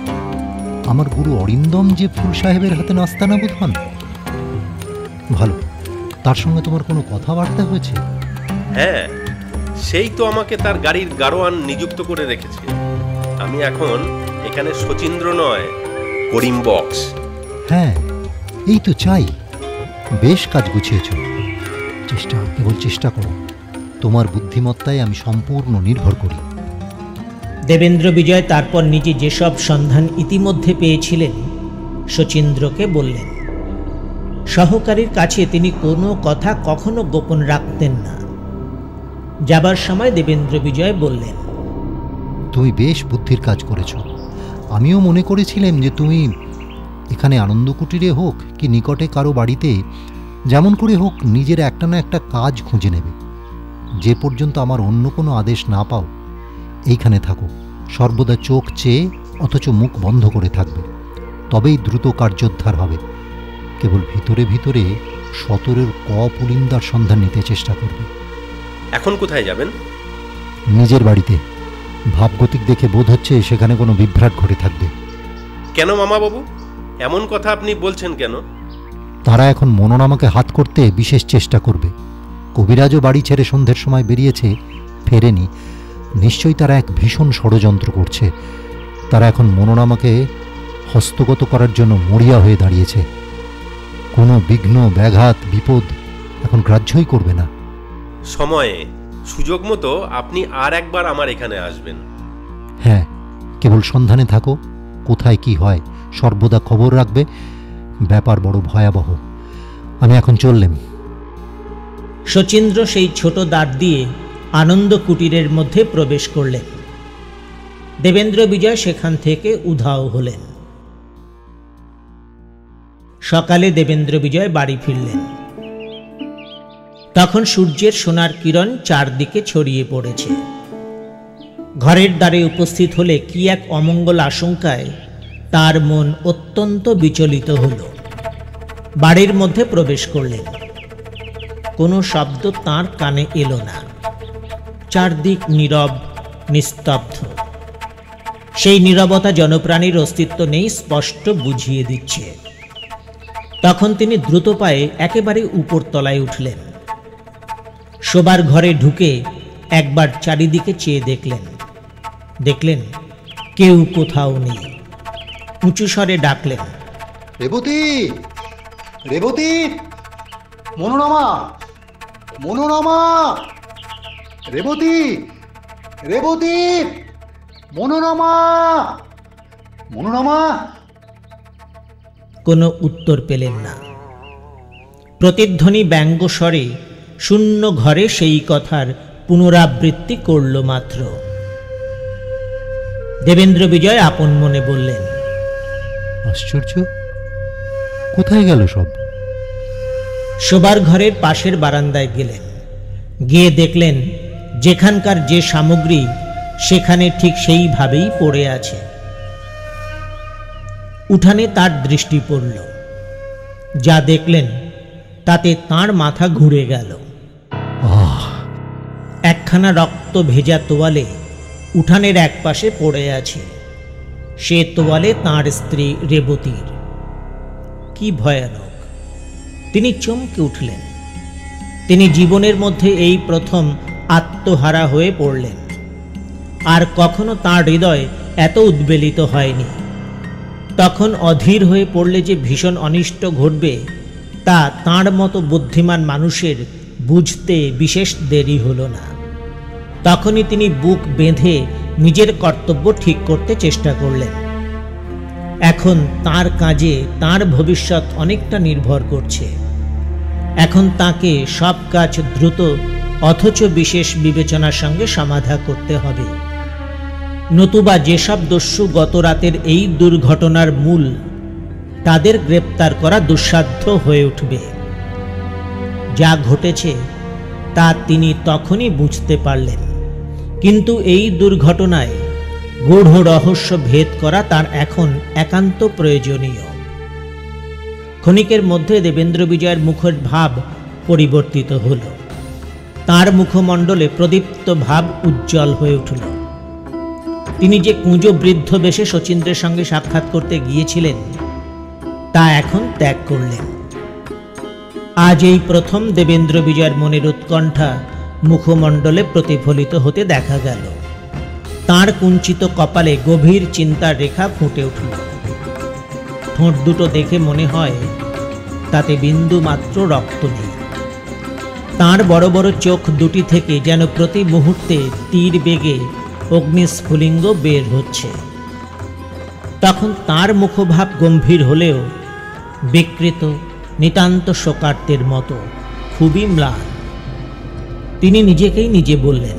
আমার গুরু অরিন্দম যে ফুল সাহেবের হাতে নাস্তানা বোধ হন। ভালো, তার সঙ্গে তোমার কোনো কথাবার্তা হয়েছে? হ্যাঁ, সেই তো আমাকে তার গাড়ির গাড়োয়ান নিযুক্ত করে রেখেছে। আমি এখন এখানে শচীন্দ্র নয়, করিম বক্স। হ্যাঁ, এই তো চাই। বেশ কাজ গুছিয়েছ। কেবল চেষ্টা করো। তোমার বুদ্ধিমত্তায় আমি সম্পূর্ণ নির্ভর করি। দেবেন্দ্র বিজয় তারপর নিজে যেসব সন্ধান ইতিমধ্যে পেয়েছিলেন শচীন্দ্রকে বললেন। সহকারীর কাছে তিনি কোনো কথা কখনো গোপন রাখতেন না। যাবার সময় দেবেন্দ্র বিজয় বললেন, তুমি বেশ বুদ্ধির কাজ করেছ। আমিও মনে করেছিলাম যে তুমি এখানে আনন্দ কুটিরে হোক কি নিকটে কারো বাড়িতে যেমন করে হোক নিজের একটা না একটা কাজ খুঁজে নেবে। যে পর্যন্ত আমার অন্য কোনো আদেশ না পাও এইখানে থাকো, সর্বদা চোখ চেয়ে অথচ মুখ বন্ধ করে থাকবে। তবেই দ্রুত কার্যোদ্ধার হবে। কেবল ভিতরে ভিতরে সতরের পুলিন্দার সন্ধান নিতে চেষ্টা করবে। এখন কোথায় যাবেন? নিজের বাড়িতে। ভাবগতিক দেখে বোধ হচ্ছে সেখানে কোনো বিভ্রাট ঘটে থাকবে। কেন মামাবাবু, এমন কথা আপনি বলছেন কেন? তারা এখন মনোরমাকে হাত করতে বিশেষ চেষ্টা করবে। কবিরাজও বাড়ি ছেড়ে সন্ধ্যের সময় বেরিয়েছে, ফেরেনি। নিশ্চয়ই তারা এক ভীষণ ষড়যন্ত্র করছে। তারা এখন মনোরমাকে হস্তগত করার জন্য মরিয়া হয়ে দাঁড়িয়েছে। কোনো বিঘ্ন ব্যাঘাত বিপদ এখন গ্রাহ্যই করবে না। সময়ে সুযোগ মতো আপনি আর একবার আমার এখানে আসবেন। হ্যাঁ, কেবল সন্ধানে থাকো। কোথায় কি হয় সর্বদা খবর রাখবে। ব্যাপার বড় ভয়াবহ। আমি এখন চললাম। শচীন্দ্র সেই ছোট দ্বার দিয়ে আনন্দ কুটিরের মধ্যে প্রবেশ করলেন। দেবেন্দ্র বিজয় সেখান থেকে উধাও হলেন। সকালে দেবেন্দ্র বিজয় বাড়ি ফিরলেন। তখন সূর্যের সোনার কিরণ চারদিকে ছড়িয়ে পড়েছে। ঘরের দ্বারে উপস্থিত হলে কি এক অমঙ্গল আশঙ্কায় তার মন অত্যন্ত বিচলিত হল। বাড়ির মধ্যে প্রবেশ করলেন। কোনো শব্দ তাঁর কানে এলো না। চারদিক নীরব, নিস্তব্ধ। সেই নীরবতা জনপ্রাণীর অস্তিত্ব নেই স্পষ্ট বুঝিয়ে দিচ্ছে। তখন তিনি দ্রুত পায়ে একেবারে উপরতলায় উঠলেন। শোবার ঘরে ঢুকে একবার চারিদিকে চেয়ে দেখলেন কেউ কোথাও নেই। উঁচু স্বরে ডাকলেন, রেবতী, রেবতী, মনোরমা, মনোরমা, রেবতী, রেবতী, মনোরমা, মনোরমা। কোনো উত্তর পেলেন না। প্রতিধ্বনি ব্যঙ্গস্বরে শূন্য ঘরে সেই কথার পুনরাবৃত্তি করল মাত্র। দেবেন্দ্র বিজয় আপন মনে বললেন, আশ্চর্য, কোথায় গেল সব? শোবার ঘরের পাশের বারান্দায় গেলেন। গিয়ে দেখলেন যেখানকার যে সামগ্রী সেখানে ঠিক সেইভাবেই পড়ে আছে। উঠানে তার দৃষ্টি পড়ল। যা দেখলেন তাতে তাঁর মাথা ঘুরে গেল। একখানা রক্ত ভেজা তোয়ালে উঠানের একপাশে পড়ে আছে। সে তোয়ালে তাঁর স্ত্রী রেবতীর। কি ভয়ানক! তিনি চমকে উঠলেন। তিনি জীবনের মধ্যে এই প্রথম আত্মহারা হয়ে পড়লেন। আর কখনো তাঁর হৃদয় এত উদ্বেলিত হয়নি। তখন অধীর হয়ে পড়লে যে ভীষণ অনিষ্ট ঘটবে তা তাঁর মতো বুদ্ধিমান মানুষের বুঝতে বিশেষ দেরি হল না। তখনই তিনি বুক বেঁধে নিজের কর্তব্য ঠিক করতে চেষ্টা করলেন। এখন তাঁর কাজে তাঁর ভবিষ্যৎ অনেকটা নির্ভর করছে। এখন তাকে সব কাজ দ্রুত অথচ বিশেষ বিবেচনার সঙ্গে সমাধা করতে হবে। নতুবা যেসব দস্যু গত রাতের এই দুর্ঘটনার মূল, তাদের গ্রেপ্তার করা দুঃসাধ্য হয়ে উঠবে। যা ঘটেছে তা তিনি তখনই বুঝতে পারলেন, কিন্তু এই দুর্ঘটনায় গূঢ় রহস্য ভেদ করা তার এখন একান্ত প্রয়োজনীয়। ক্ষণিকের মধ্যে দেবেন্দ্র বিজয়ের মুখের ভাব পরিবর্তিত হল। তার মুখমণ্ডলে প্রদীপ্ত ভাব উজ্জ্বল হয়ে উঠল। তিনি যে কুঁজো বৃদ্ধ বেশে শচীন্দ্রের সঙ্গে সাক্ষাৎ করতে গিয়েছিলেন তা এখন ত্যাগ করলেন। আজ এই প্রথম দেবেন্দ্র বিজয়ের মনের উৎকণ্ঠা মুখমণ্ডলে প্রতিফলিত হতে দেখা গেল। তাঁর কুঞ্চিত কপালে গভীর চিন্তার রেখা ফুটে উঠল। ঠোঁট দুটো দেখে মনে হয় তাতে বিন্দু মাত্র রক্ত নেই। তাঁর বড় বড় চোখ দুটি থেকে যেন প্রতি মুহূর্তে তীর বেগে অগ্নিস্ফুলিঙ্গ বের হচ্ছে। তখন তাঁর মুখভাব গম্ভীর হলেও বিকৃত, নিতান্ত শোকার্তের মতো, খুবই ম্লান। তিনি নিজেকেই নিজে বললেন,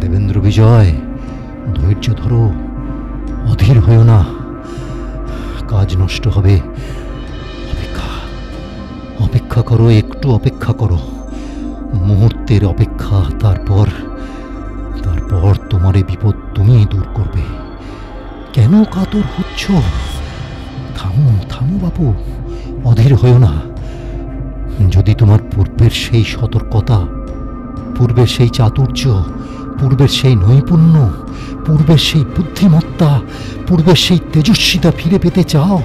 দেবেন্দ্র বিজয়, ধৈর্য ধরো, অধীর হয়েও না, কাজ নষ্ট হবে। অপেক্ষা অপেক্ষা করো, একটু অপেক্ষা করো, মুহূর্তের অপেক্ষা। তারপর তোমার এই বিপদ তুমিই দূর করবে। কেন কাতর হচ্ছ? থামো থামো বাবু, অধীর হয়েও না। যদি তোমার পূর্বের সেই সতর্কতা, পূর্বের সেই চাতুর্য, পূর্বের সেই নৈপুণ্য, পূর্বের সেই বুদ্ধিমত্তা, পূর্বের সেই তেজস্বিতা ফিরে পেতে চাও,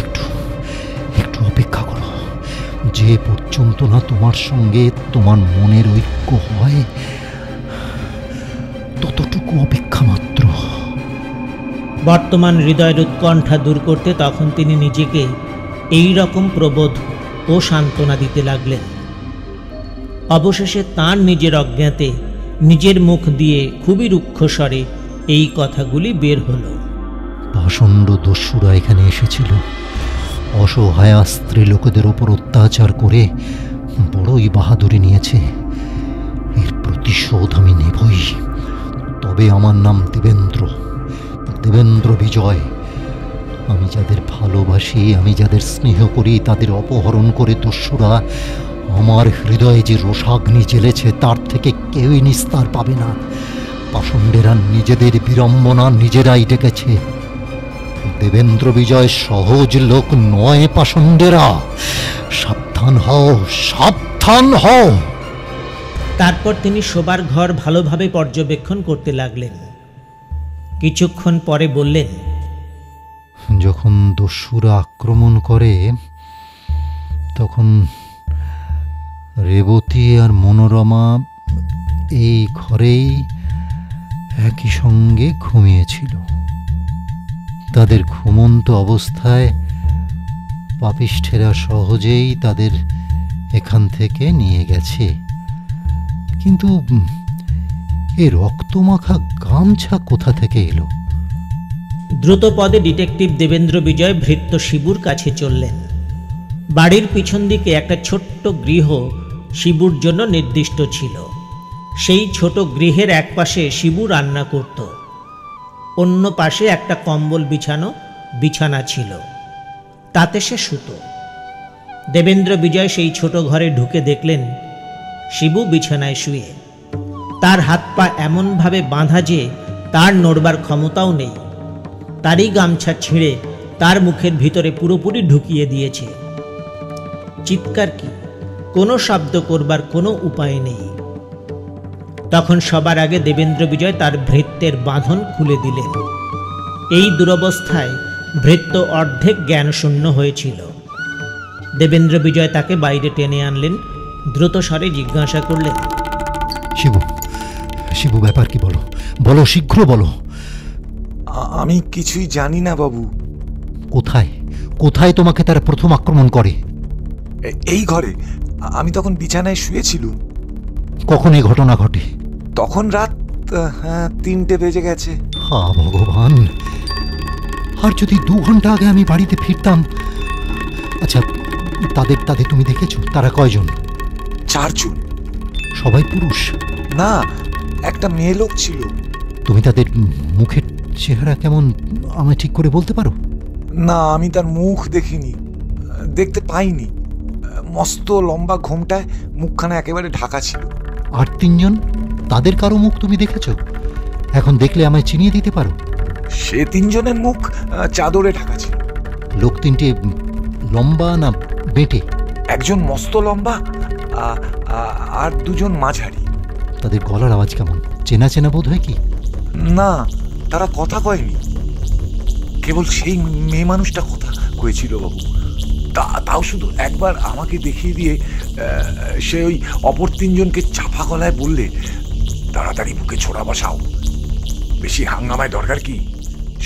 একটু অপেক্ষা করো। যে পর্যন্ত না তোমার সঙ্গে তোমার মনের ঐক্য হয়, ততটুকু অপেক্ষা মাত্র। বর্তমান হৃদয়ের উৎকণ্ঠা দূর করতে তখন তিনি নিজেকে এই রকম প্রবোধ ও সান্ত্বনা দিতে লাগলেন। অবশেষে তাঁর নিজের অজ্ঞাতে নিজের মুখ দিয়ে খুবই রুক্ষ স্বরে এই কথাগুলি বের হলো। পাষণ্ড দস্যুরা এখানে এসেছিল, অসহায় স্ত্রী লোকেদের ওপর অত্যাচার করে বড়ই বাহাদুরি নিয়েছে। এর প্রতিশোধ আমি নেবই। তবে আমার নাম দেবেন্দ্র বিজয়। আমি যাদের ভালোবাসি, আমি যাদের স্নেহ করি, তাদের অপহরণ করে দস্যুরা আমার হৃদয়ে যে রোষাগ্নি জ্বেলেছে, তার থেকে কেউই নিস্তার পাবে না। পাষণ্ডেরা নিজেদের বিড়ম্বনা নিজেরাই ডেকেছে। দেবেন্দ্র বিজয় সহজ লোক নয় পাষণ্ডেরা। সাবধান হও, সাবধান হও। তারপর তিনি শোবার ঘর ভালোভাবে পর্যবেক্ষণ করতে লাগলেন। কিছুক্ষণ পরে বললেন, যখন দস্যুরা আক্রমণ করে, তখন রেবতী আর মনোরমা এই ঘরেই একই সঙ্গে ঘুমিয়েছিল। তাদের ঘুমন্ত অবস্থায় পাপিষ্ঠেরা সহজেই তাদের এখান থেকে নিয়ে গেছে। কিন্তু এই রক্তমাখা গামছা কোথা থেকে এলো? দ্রুত পদে ডিটেকটিভ দেবেন্দ্র বিজয় ভৃত্য শিবুর কাছে চললেন। বাড়ির পিছন দিকে একটা ছোট্ট গৃহ শিবুর জন্য নির্দিষ্ট ছিল। সেই ছোট গৃহের এক পাশে শিবু রান্না করত, অন্য পাশে একটা কম্বল বিছানো বিছানা ছিল, তাতে সে শুতো। দেবেন্দ্র বিজয় সেই ছোট ঘরে ঢুকে দেখলেন শিবু বিছানায় শুয়ে। তার হাত পা এমনভাবে বাঁধা যে তার নড়বার ক্ষমতাও নেই। তারই গামছা ছিঁড়ে তার মুখের ভিতরে পুরোপুরি ঢুকিয়ে দিয়েছে। চিৎকার কি, কোনো শব্দ করবার কোনো উপায় নেই। তখন সবার আগে দেবেন্দ্র বিজয় তার ভৃত্যের বাঁধন খুলে দিলেন। এই দুরবস্থায় ভৃত্য অর্ধেক জ্ঞানশূন্য হয়েছিল। দেবেন্দ্র বিজয় তাকে বাইরে টেনে আনলেন, দ্রুত স্বরে জিজ্ঞাসা করলেন, শিবু, ব্যাপার কি? বলো, শীঘ্র বলো। আমি কিছুই জানি না বাবু। কোথায় তোমাকে তারা প্রথম আক্রমণ করে? এই ঘরে। আমি তখন বিছানায় শুয়েছিল। কখন এই ঘটনা ঘটে? তখন রাত 3টে বেজে গেছে। হা ভগবান! আর যদি 2 ঘন্টা আগে আমি বাড়িতে ফিরতাম। আচ্ছা, তাদের তুমি দেখেছো? তারা কয়জন? 4 জন। সবাই পুরুষ? না, একটা মেয়ে লোক ছিল। তুমি তাদের মুখের চেহারা কেমন আমায় ঠিক করে বলতে পারো? না, আমি তার মুখ দেখিনি, দেখতে পাইনি। মস্ত লম্বা ঘোমটায় মুখখানা একেবারে ঢাকা ছিল। আর 3 জন, তাদের কারো মুখ তুমি দেখেছো? এখন দেখলে আমায় চিনিয়ে দিতে পারো? সে 3 জনের মুখ চাদরে ঢাকা ছিল। লোক 3টে লম্বা না বেঁটে? একজন মস্ত লম্বা, আর 2 জন মাঝারি। তাদের গলার আওয়াজ কেমন? চেনা চেনা বোধ হয় কি? না, তারা কথা কয়নি। কেবল সেই মেয়ে মানুষটা কথা কয়েছিল বাবু। তাও শুধু একবার আমাকে দেখিয়ে দিয়ে সে ওই অপর তিনজনকে চাপা গলায় বললে, তাড়াতাড়ি বুকে ছোড়া বসাও, বেশি হাঙ্গামায় দরকার কি,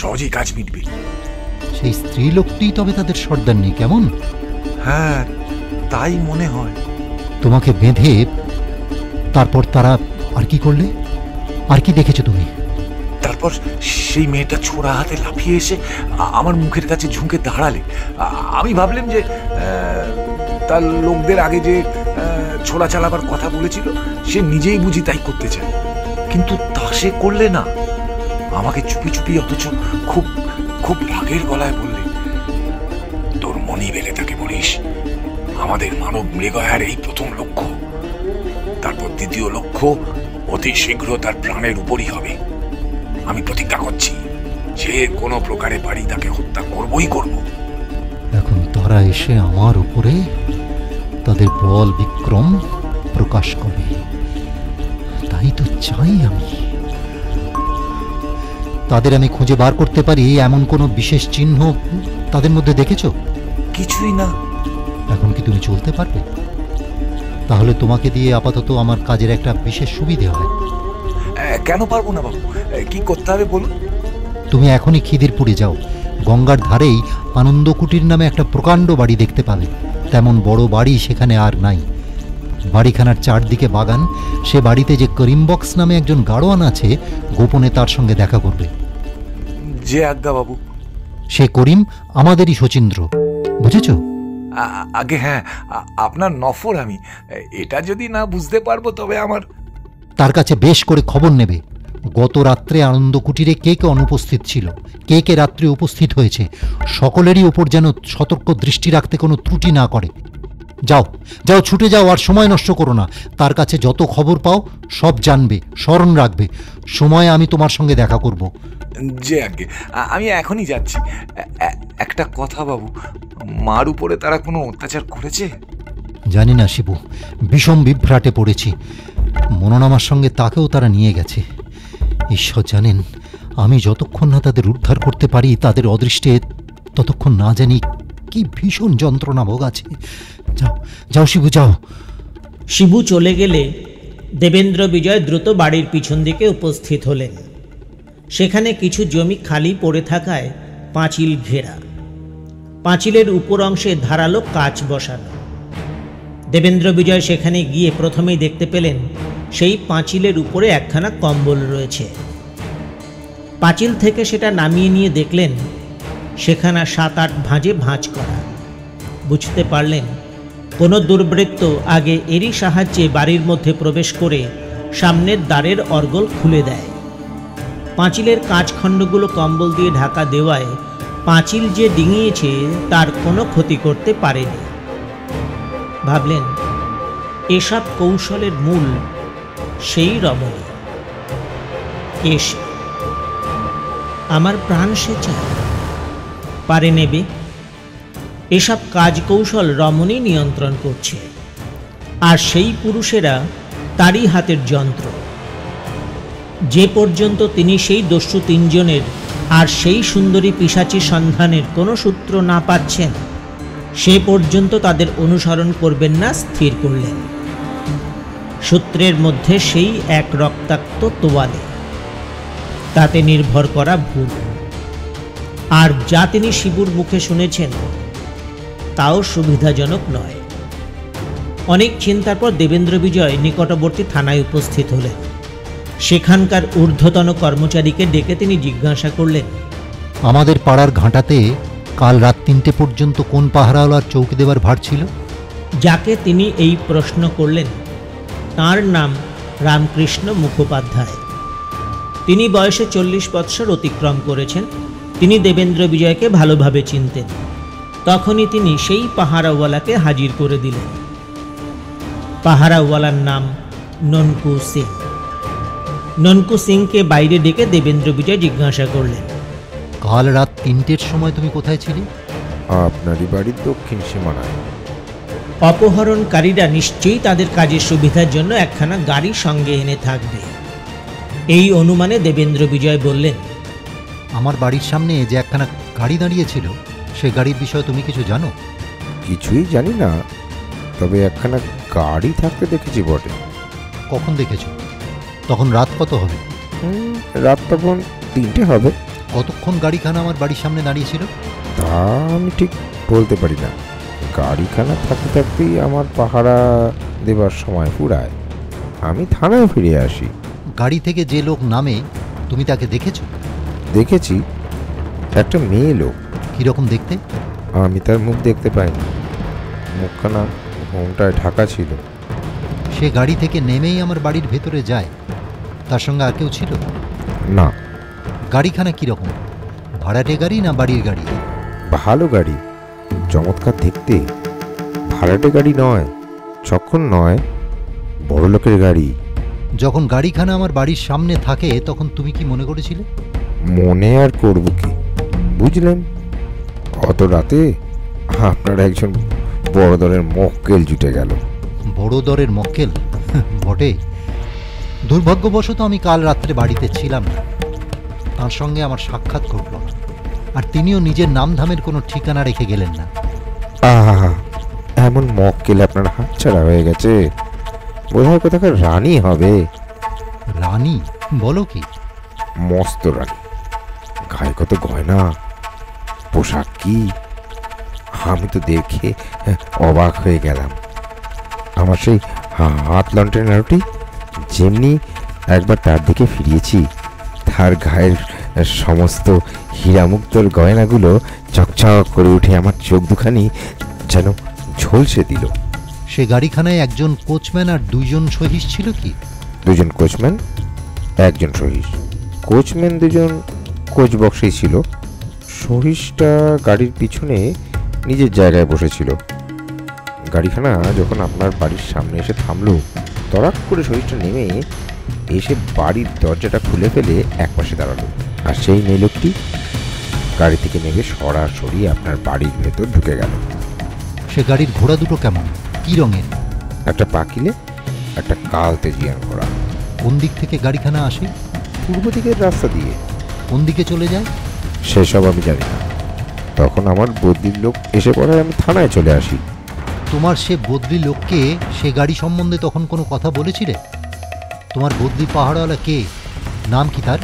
সহজেই কাজ মিটবে। সেই স্ত্রী লোকটি তবে তাদের সর্দার নেই কেমন? হ্যাঁ, তাই মনে হয়। তোমাকে বেঁধে তারপর তারা আর কি করলে? আর কি দেখেছো তুমি? তারপর সেই মেয়েটা ছোড়া হাতে লাফিয়ে এসে আমার মুখের কাছে ঝুঁকে দাঁড়ালে। আমি ভাবলাম যে তার লোকদের আগে যে ছোড়া চালাবার কথা বলেছিল সে নিজেই বুঝি তাই করতে চায়, কিন্তু তা সে করলে না। আমাকে চুপি চুপি অথচ খুব খুব রাগের গলায় বললে, তোর মনি বেলে তাকে বলিস আমাদের মানব মৃগয়ার এই প্রথম লক্ষ্য, তারপর দ্বিতীয় লক্ষ্য অতি শীঘ্র তার প্রাণের উপরই হবে। আমি প্রতিজ্ঞা করছি যে কোনো প্রকারে পারি তাকে হত্যা করবই করব। এখন তারা এসে আমার উপরে তাদের বল বিক্রম প্রকাশ করে, তাই তো চাই আমি। তাদের আমি খুঁজে বার করতে পারি এমন কোনো বিশেষ চিহ্ন তাদের মধ্যে দেখেছো? কিছুই না। এখন কি তুমি চলতে পারবে? তাহলে তোমাকে দিয়ে আপাতত আমার কাজের একটা বিশেষ সুবিধে হয়। কেন পারবো না বাবু? কি করতে হবে বলুন। তুমি এখনই খিদিরপুরে যাও, গঙ্গার ধারেই আনন্দ কুটির নামে একটা প্রকাণ্ড বাড়ি দেখতে পাবে। তেমন বড় বাড়ি সেখানে আর নাই। বাড়িখানার চারদিকে বাগান। সে বাড়িতে যে করিম বক্স নামে একজন গাড়োয়ান আছে, গোপনে তার সঙ্গে দেখা করবে। যে আজ্ঞা বাবু। সে করিম আমাদেরই শচীন্দ্র, বুঝেছো? আগে হ্যাঁ, আপনার নফর আমি। এটা যদি না বুঝতে পারবো তবে আমার। তার কাছে বেশ করে খবর নেবে গত রাত্রে আনন্দ কুটিরে কে কে অনুপস্থিত ছিল, কে কে রাত্রে উপস্থিত হয়েছে। সকলেরই উপর যেন সতর্ক দৃষ্টি রাখতে কোনো ত্রুটি না করে। যাও যাও, ছুটে যাও, আর সময় নষ্ট করো না। তার কাছে যত খবর পাও সব জানবে, স্মরণ রাখবে। সময়ে আমি তোমার সঙ্গে দেখা করব। যে আগে আমি এখনই যাচ্ছি। একটা কথা বাবু, মার উপরে তারা কোনো অত্যাচার করেছে? জানি না শিবু, বিষম বিভ্রাটে পড়েছি। মনোনামার সঙ্গে তাকেও তারা নিয়ে গেছে। ঈশ্বর জানেন, আমি যতক্ষণ না তাদের উদ্ধার করতে পারি তাদের অদৃষ্টে, ততক্ষণ না জানি কি ভীষণ যন্ত্রণা ভোগ আছে। যাও যাও শিবু, যাও। শিবু চলে গেলে দেবেন্দ্র বিজয় দ্রুত বাড়ির পিছন দিকে উপস্থিত হলেন। সেখানে কিছু জমি খালি পড়ে থাকায় পাঁচিল ঘেরা। পাঁচিলের উপর অংশে ধারালো কাচ বসানো। দেবেন্দ্র বিজয় সেখানে গিয়ে প্রথমেই দেখতে পেলেন সেই পাঁচিলের উপরে একখানা কম্বল রয়েছে। পাঁচিল থেকে সেটা নামিয়ে নিয়ে দেখলেন সেখানা 7-8 ভাঁজে ভাঁজ করা। বুঝতে পারলেন কোনো দুর্বৃত্ত আগে এরই সাহায্যে বাড়ির মধ্যে প্রবেশ করে সামনের দ্বারের অর্গল খুলে দেয়। পাঁচিলের কাঁচখণ্ডগুলো কম্বল দিয়ে ঢাকা দেওয়ায় পাঁচিল যে ডিঙিয়েছে তার কোনো ক্ষতি করতে পারেনি। ভাবলেন এসব কৌশলের মূল সেই রমণী। এসে আমার প্রাণ সে চায়, পারে নেবে। এসব কাজ কৌশল রমণী নিয়ন্ত্রণ করছে, আর সেই পুরুষেরা তারই হাতের যন্ত্র। যে পর্যন্ত তিনি সেই দস্যু 3 জনের আর সেই সুন্দরী পিশাচী সন্ধানের কোনো সূত্র না পাচ্ছেন, সে পর্যন্ত তাদের অনুসরণ করবেন না স্থির করলেন। সূত্রের মধ্যে সেই এক রক্তাক্ত তোয়ালে, তাতে নির্ভর করা ভুল। আর যা তিনি শিবুর মুখে শুনেছেন তাও সুবিধাজনক নয়। অনেক চিন্তার পর দেবেন্দ্র বিজয় নিকটবর্তী থানায় উপস্থিত হলেন। সেখানকার ঊর্ধ্বতন কর্মচারীকে ডেকে তিনি জিজ্ঞাসা করলেন, আমাদের পাড়ার ঘাটাতে কাল রাত 3টে পর্যন্ত কোন পাহারাওয়ালার চৌকি দেবার ভার ছিল? যাকে তিনি এই প্রশ্ন করলেন তার নাম রামকৃষ্ণ মুখোপাধ্যায়। তিনি বয়সে 40 বৎসর অতিক্রম করেছেন। তিনি দেবেন্দ্র বিজয়কে ভালোভাবে চিনতেন। তখনই তিনি সেই পাহারাওয়ালাকে হাজির করে দিলেন। পাহারাওয়ালার নাম ননকু সিং। ননকু সিংকে বাইরে ডেকে দেবেন্দ্র বিজয় জিজ্ঞাসা করলেন, কাল রাত 3টের সময় তুমি কোথায় ছিলে? আপনারই বাড়ির দক্ষিণ সীমানায়। অপহরণকারীরা নিশ্চয়ই তাদের কাজের সুবিধার জন্য একখানা গাড়ি সঙ্গে এনে থাকবে। এই অনুমানে দেবেন্দ্র বিজয় বললেন, আমার বাড়ির সামনে যে একখানা গাড়ি দাঁড়িয়েছিল, সে গাড়ির বিষয়ে তুমি কিছু জানো? কিছুই জানি না, তবে একখানা গাড়ি থাকতে দেখেছি বটে। কখন দেখেছো? তখন রাত কত হবে? রাত তখন 3টে হবে। কতক্ষণ গাড়িখানা আমার বাড়ির সামনে দাঁড়িয়েছিল? তা আমি ঠিক বলতে পারি না। গাড়িখানা থাকতে থাকতেই আমার পাহারা দেবার সময় ফুরায়, আমি থানায় ফিরে আসি। গাড়ি থেকে যে লোক নামে তুমি তাকে দেখেছো? দেখেছি, একটা মেয়ে লোক। কীরকম দেখতে? আমি তার মুখ দেখতে পাইনি, মুখখানা ঘোমটায় ঢাকা ছিল। সে গাড়ি থেকে নেমেই আমার বাড়ির ভেতরে যায়, তার সঙ্গে আর কেউ ছিল না। গাড়িখানা কীরকম? ভাড়াটে গাড়ি না বাড়ির গাড়ি? ভালো গাড়ি, চমৎকার দেখতে। ভাড়াটে গাড়ি নয়, যখন নয়, বড় লোকের গাড়ি। যখন গাড়িখানা আমার বাড়ির সামনে থাকে তখন তুমি কি মনে করেছিলে? মনে আর করব কি, বুঝলেন, অত রাতে আপনার একজন বড় দরের মক্কেল জুটে গেল। বড় দরের মক্কেল? বটে। দুর্ভাগ্যবশত আমি কাল রাত্রে বাড়িতে ছিলাম না, তার সঙ্গে আমার সাক্ষাৎ ঘটল না, আর তিনিও নিজের নামধামের কোনো ঠিকানা রেখে গেলেন না। আহা, এমন মক্কেল আপনার হাতছাড়া হয়ে গেছে। বোধহয় কোথাকার রানী হবে। রানী? বলো কি? মস্ত রানী, গায়ে কত গয়না, পোশাক কি! আমি তো দেখে অবাক হয়ে গেলাম। আমার সেই হাত লন্ঠনের আলোটি যেমনি একবার তার দিকে ফিরিয়েছি, তার গায়ের সমস্ত হীরামুক্তর গয়নাগুলো চকচক করে উঠে আমার চোখ দুখানি যেন ঝলসে দিল। সে গাড়িখানায় একজন কোচম্যান আর 2জন সহিস ছিল কি? 2জন কোচম্যান, 1জন সহিস। কোচম্যান 2জন কোচ বক্সেই ছিল, সহিসটা গাড়ির পিছনে নিজের জায়গায় বসেছিল। গাড়িখানা যখন আপনার বাড়ির সামনে এসে থামলো, তড়াক করে সহিসটা নেমে এসে বাড়ির দরজাটা খুলে ফেলে একপাশে দাঁড়ালো, আর সেই মেয়ে লোকটি গাড়ি থেকে নেমে সরাসরি আপনার বাড়ির ভেতর ঢুকে গেল। সে গাড়ির ঘোড়া দুটো কেমন, কি রঙের? একটা পাকিলে, একটা কালতে জিয়ান ঘোড়া। কোন দিক থেকে গাড়িখানা আসে? পূর্ব দিকের রাস্তা দিয়ে। কোন দিকে চলে যায়? সেসব আমি জানি না। তখন আমার বদলির লোক এসে পড়ায় আমি থানায় চলে আসি। তোমার সে বদলি লোককে সে গাড়ি সম্বন্ধে তখন কোনো কথা বলেছিলে? তোমার বদলি পাহাড়ওয়ালা কে, নাম কি তার?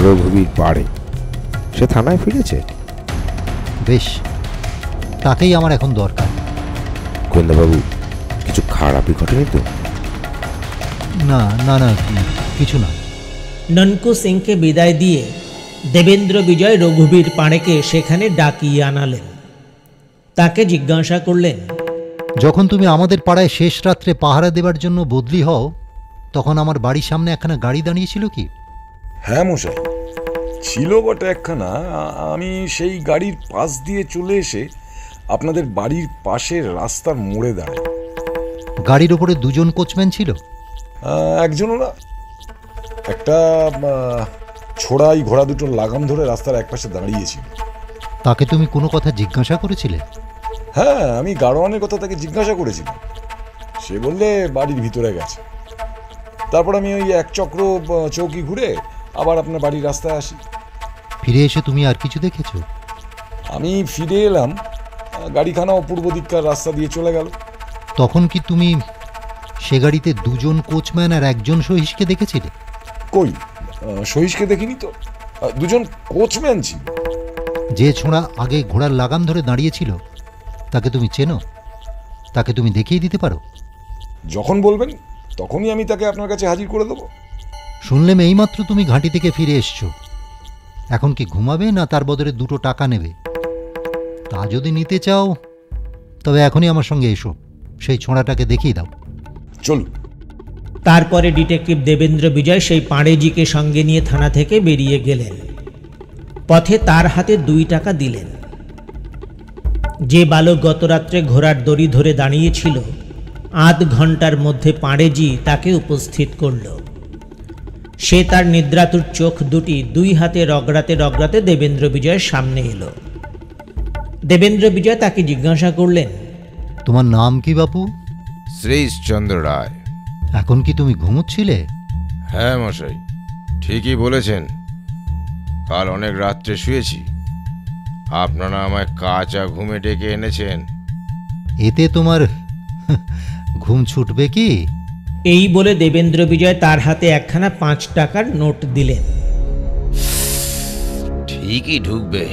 রঘুবীর পাড়ে, সে থানায় ফিরেছে। বেশ, তাকেই আমার এখন দরকার। গোয়েন্দাবাবু, কিছু খারাপই ঘটেনি তো? না না না, কিছু না। ননকু সিংকে বিদায় দিয়ে দেবেন্দ্র বিজয় রঘুবীর পাড়েকে সেখানে ডাকিয়ে আনালেন। তাকে জিজ্ঞাসা করলেন, যখন তুমি আমাদের পাড়ায় শেষ রাত্রে পাহারা দেবার জন্য বদলি হও, তখন আমার বাড়ির সামনে একখানা গাড়ি দাঁড়িয়েছিল কি? হ্যাঁ মশাই, ছিল বটে একখানা। আমি সেই গাড়ির পাশ দিয়ে চলে এসে আপনাদের বাড়ির পাশের রাস্তার মোড়ে দাঁড়াই। গাড়ির ওপরে 2জন কোচম্যান ছিল? একজনও না, একটা ছোড়াই ঘোড়া দুটোর লাগাম ধরে রাস্তার একপাশে দাঁড়িয়েছিল। তাকে তুমি কোনো কথা জিজ্ঞাসা করেছিলে? হ্যাঁ, আমি গাড়োয়ানের কথা তাকে জিজ্ঞাসা করেছিলাম। সে বললে বাড়ির ভিতরে গেছে। তারপর আমি ওই এক চক্র চৌকি ঘুরে আবার আপনার বাড়ির রাস্তায় আসি। ফিরে এসে তুমি আর কিছু দেখেছো? আমি ফিরে এলাম, গাড়িখানা অপূর্ব দিককার রাস্তা দিয়ে চলে গেল। তখন কি তুমি সে গাড়িতে 2জন কোচম্যান আর 1জন সহিসকে দেখেছিলে? কই, সহিসকে দেখিনি তো, 2জন কোচম্যান ছিল। যে ছোঁড়া আগে ঘোড়ার লাগাম ধরে দাঁড়িয়েছিল তাকে তুমি চেনো? তাকে তুমি দেখিয়ে দিতে পারো? যখন বলবেন তখনই আমি তাকে আপনার কাছে হাজির করে দেবো। শুনলাম এইমাত্র তুমি ঘাঁটি থেকে ফিরে এসছো। এখন কি ঘুমাবে না তার বদলে 2টো টাকা নেবে? তা যদি নিতে চাও তবে এখনই আমার সঙ্গে এসো, সেই ছোঁড়াটাকে দেখিয়ে দাও। চলুন। তারপরে ডিটেকটিভ দেবেন্দ্র বিজয় সেই পাড়েজিকে সঙ্গে নিয়ে থানা থেকে বেরিয়ে গেলেন। পথে তার হাতে 2 টাকা দিলেন। যে বালক গতরাত্রে ঘোড়ার দড়ি ধরে দাঁড়িয়েছিল, আধ ঘন্টার মধ্যে পাড়েজি তাকে উপস্থিত করল। সে তার নিদ্রাতুর চোখ দুটি 2 হাতে রগড়াতে রগড়াতে দেবেন্দ্র বিজয়ের সামনে এলো। দেবেন্দ্র বিজয় তাকে জিজ্ঞাসা করলেন, তোমার নাম কি বাপু? শ্রীশচন্দ্র রায়। এখন কি তুমি ঘুমোচ্ছিলে? হ্যাঁ মশাই, ঠিকই বলেছেন। কাল অনেক রাত্রে শুয়েছি। আপনারা আমায় কাঁচা ঘুমে ডেকে এনেছেন। এতে তোমার ঘুম ছুটবে কি? এই বলে দেবেন্দ্র বিজয় তার হাতে একখানা 5 টাকার নোট দিলেন। ঠিকই ঢুকবে,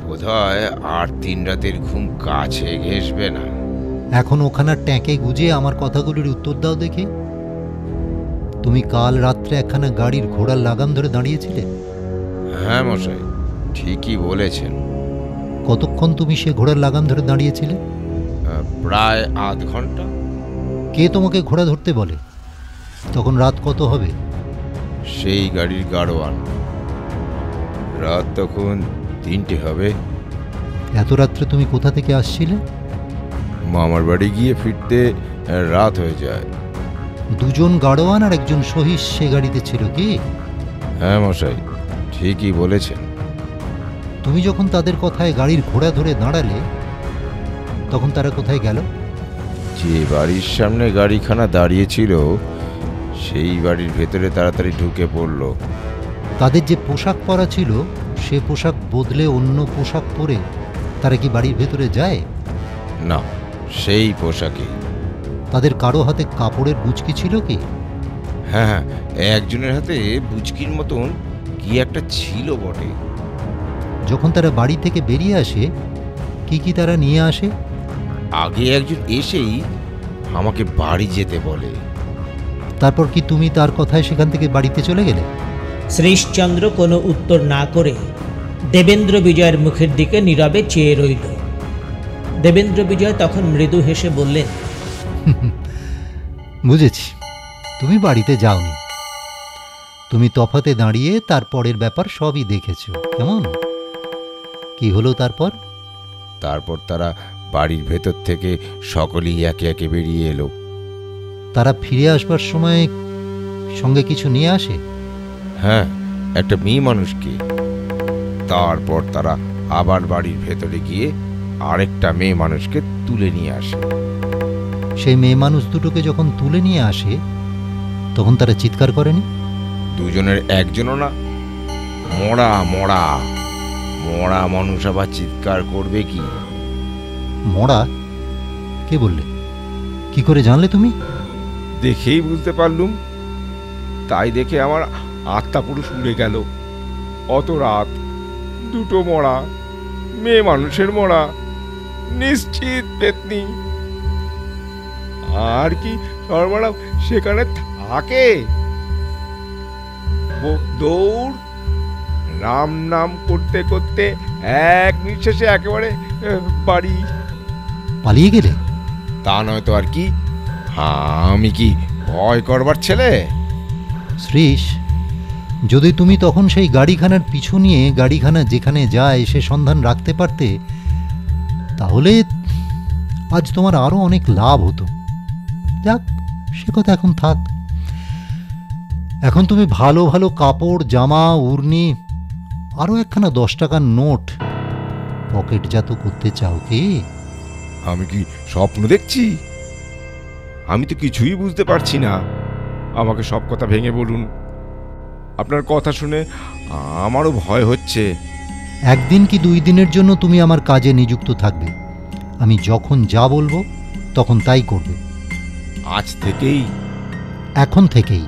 বোধহয় আর 3 রাতের ঘুম কাছে ঘেঁষবে না। এখন ওখানার ট্যাঁকে গুজে আমার কথাগুলির উত্তর দাও দেখি। তুমি কাল রাত্রে একখানা গাড়ির ঘোড়ার লাগাম ধরে দাঁড়িয়েছিলে? হ্যাঁ মশাই, ঠিকই বলেছেন। কতক্ষণ তুমি সে ঘোড়ার লাগাম ধরে দাঁড়িয়েছিলে? প্রায় আধ ঘন্টা। কে তোমাকে ঘোড়া ধরতে বলে? তখন রাত কত হবে? সেই গাড়ির গাড়োয়ান। রাত তখন 3টে হবে। এত রাত্রে তুমি কোথা থেকে আসছিলে? মামার বাড়ি গিয়ে ফিরতে রাত হয়ে যায়। 2জন গাড়োয়ান আর 1জন সহিস সে গাড়িতে ছিল কি? হ্যাঁ মশাই, ঠিকই বলেছেন। তুমি যখন তাদের কথায় গাড়ির ঘোড়া ধরে দাঁড়ালে তখন তারা কোথায় গেল? যে বাড়ির সামনে গাড়িখানা দাঁড়িয়েছিল সেই বাড়ির ভেতরে তাড়াতাড়ি ঢুকে পড়ল। তাদের যে পোশাক পরা ছিল সে পোশাক বদলে অন্য পোশাক পরে তারা কি বাড়ির ভেতরে যায়? না, সেই পোশাকে। তাদের কারো হাতে কাপড়ের বুচকি ছিল কি? হ্যাঁ হ্যাঁ, একজনের হাতে বুচকির মতন কি একটা ছিল বটে। যখন তারা বাড়ি থেকে বেরিয়ে আসে কি কি তারা নিয়ে আসে? আগে একজন এসেই আমাকে বাড়ি যেতে বলে। তারপর কি তুমি তার কথায় সেখান থেকে বাড়িতে চলে গেলে? শ্রীশচন্দ্র কোনো উত্তর না করে দেবেন্দ্র বিজয়ের মুখের দিকে নীরবে চেয়ে রইল। দেবেন্দ্র বিজয় তখন মৃদু হেসে বললেন, বুঝেছি, তুমি বাড়িতে যাওনি। তুমি তফাতে দাঁড়িয়ে তারপরের ব্যাপার সবই দেখেছো। কেমন কি হলো তারপর? তারপর তারা বাড়ির ভেতর থেকে সকলেই একে একে বেরিয়ে এলো। তারা ফিরে আসবার সময় সঙ্গে কিছু নিয়ে আসে? হ্যাঁ, একটা মেয়ে মানুষকে। তারপর তারা আবার বাড়ির ভেতরে গিয়ে আরেকটা মেয়ে মানুষকে তুলে নিয়ে আসে। সেই মেয়ে মানুষ দুটোকে যখন তুলে নিয়ে আসে তখন তারা চিৎকার করেনি? 2জনের 1জনও না। মরা মরা মরা মানুষ আবার চিৎকার করবে কি? মরা? কে বললে? কি করে জানলে তুমি? দেখেই বুঝতে পারলুম। তাই দেখে আমার আত্মা পুরুষ উড়ে গেল। অত রাত, 2টো মরা, মেয়ে মানুষের মরা, নিশ্চিত পেতনি। আর কি সর্বনাম সেখানে থাকে? দৌড়, রাম নাম করতে করতে এক নিঃশ্বাসে একেবারে বাড়ি। পালিয়ে গেলে? তা নয় তো আর কি। আমি কি ভয় করবার ছেলে? শ্রীশ, যদি তুমি তখন সেই গাড়িখানার পিছু নিয়ে গাড়িখানা যেখানে যায় সে সন্ধান রাখতে পারতে তাহলে আজ তোমার আরো অনেক লাভ হতো। যাক, সে কথা এখন থাক। এখন তুমি ভালো ভালো কাপড়, জামা, উড়নি, আরো একখানা 10 টাকার নোট পকেটজাত করতে চাও কি? আমি কি স্বপ্ন দেখছি? আমি তো কিছুই বুঝতে পারছি না। আমাকে সব কথা ভেঙে বলুন। আপনার কথা শুনে আমারও ভয় হচ্ছে। 1 দিন কি 2 দিনের জন্য তুমি আমার কাজে নিযুক্ত থাকবে। আমি যখন যা বলবো তখন তাই করবে। আজ থেকেই? এখন থেকেই।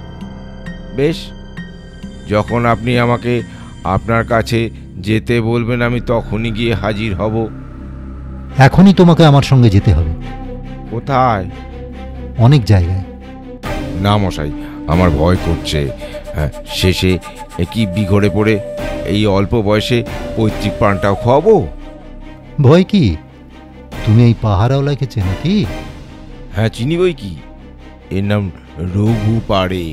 বেশ, যখন আপনি আমাকে আপনার কাছে যেতে বলবেন আমি তখনই গিয়ে হাজির হব। এখনই তোমাকে আমার সঙ্গে যেতে হবে। কোথায়? অনেক জায়গায়। না মশাই, আমার ভয় করছে। শেষে কি বিঘড়ে পড়ে এই অল্প বয়সে পৈতৃক প্রাণটাও খাওয়াবো? ভয় কি? তুমি এই পাহারাওয়ালাকে চেনো কি? হ্যাঁ, চিনি বই কি। এর নাম রঘু পাড়ে।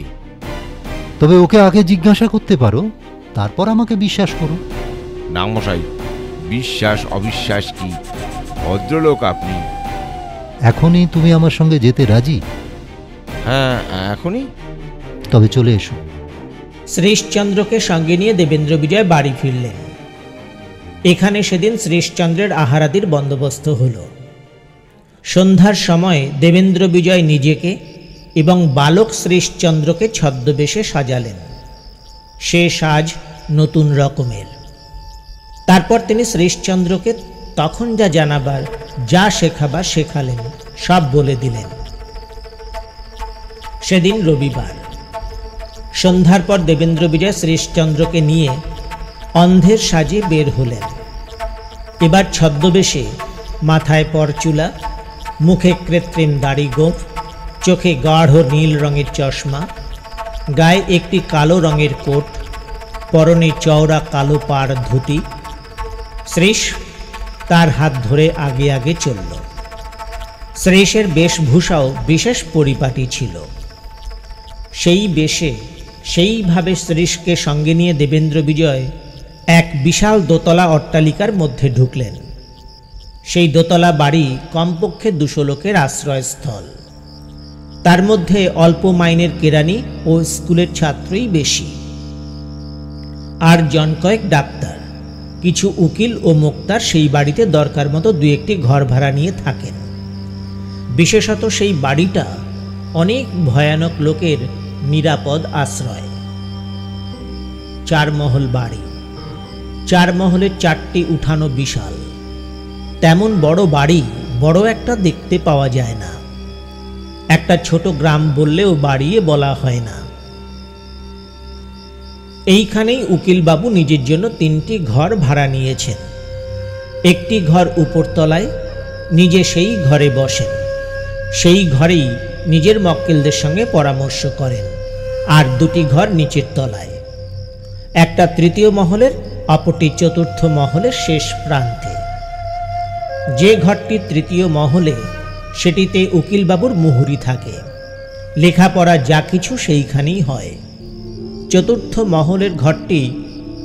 তবে ওকে আগে জিজ্ঞাসা করতে পারো, তারপর আমাকে বিশ্বাস করো। না মশাই, বিশ্বাস অবিশ্বাস কি, ভদ্রলোক আপনি। এখনই তুমি আমার সঙ্গে যেতে রাজি? হ্যাঁ, এখনই। তবে চলে এসো। শ্রীশচন্দ্রকে সঙ্গে নিয়ে দেবেন্দ্র বিজয় বাড়ি ফিরলেন। এখানে সেদিন শ্রীশচন্দ্রের আহারাদির বন্দোবস্ত হল। সন্ধ্যার সময় দেবেন্দ্র বিজয় নিজেকে এবং বালক শ্রীশচন্দ্রকে ছদ্মবেশে সাজালেন। সে সাজ নতুন রকমের। তারপর তিনি শ্রীশচন্দ্রকে তখন যা জানাবার যা শেখাবার শেখালেন, সব বলে দিলেন। সেদিন রবিবার। সন্ধ্যার পর দেবেন্দ্র বিজয় শ্রীশচন্দ্রকে নিয়ে অন্ধের সাজে বের হলেন। এবার ছদ্মবেশে, মাথায় পরচুলা, মুখে কৃত্রিম দাড়ি গোঁফ, চোখে গাঢ় নীল রঙের চশমা, গায়ে একটি কালো রঙের কোট, পরনে চওড়া কালো পাড় ধুতি। শ্রীশ তার হাত ধরে আগে আগে চলল। শ্রীশের বেশভূষাও বিশেষ পরিপাটি ছিল। সেই বেশে, সেইভাবে শ্রীশকে সঙ্গে নিয়ে দেবেন্দ্র বিজয় এক বিশাল দোতলা অট্টালিকার মধ্যে ঢুকলেন। সেই দোতলা বাড়ি কমপক্ষে 200 লোকের আশ্রয়স্থল। তার মধ্যে অল্প মাইনের কেরানি ও স্কুলের ছাত্রই বেশি, আর জন কয়েক ডাক্তার, কিছু উকিল ও মোক্তার সেই বাড়িতে দরকার মতো 2-1টি ঘর ভাড়া নিয়ে থাকেন। বিশেষত সেই বাড়িটা অনেক ভয়ানক লোকের নিরাপদ আশ্রয়। 4 মহল বাড়ি, 4 মহলের 4টি উঠানো বিশাল। তেমন বড় বাড়ি বড় একটা দেখতে পাওয়া যায় না। একটা ছোট গ্রাম বললেও বাড়িয়ে বলা হয় না। এইখানেই উকিলবাবু নিজের জন্য 3টি ঘর ভাড়া নিয়েছেন। একটি ঘর উপরতলায়, নিজে সেই ঘরে বসেন। সেই ঘরেই নিজের মক্কেলদের সঙ্গে পরামর্শ করেন। আর 2টি ঘর নিচের তলায়, একটা 3য় মহলের, অপরটি 4র্থ মহলের শেষ প্রান্তে। যে ঘরটি 3য় মহলে, সেটিতে উকিলবাবুর মুহুরি থাকে। লেখাপড়া যা কিছু সেইখানেই হয়। 4র্থ মহলের ঘরটি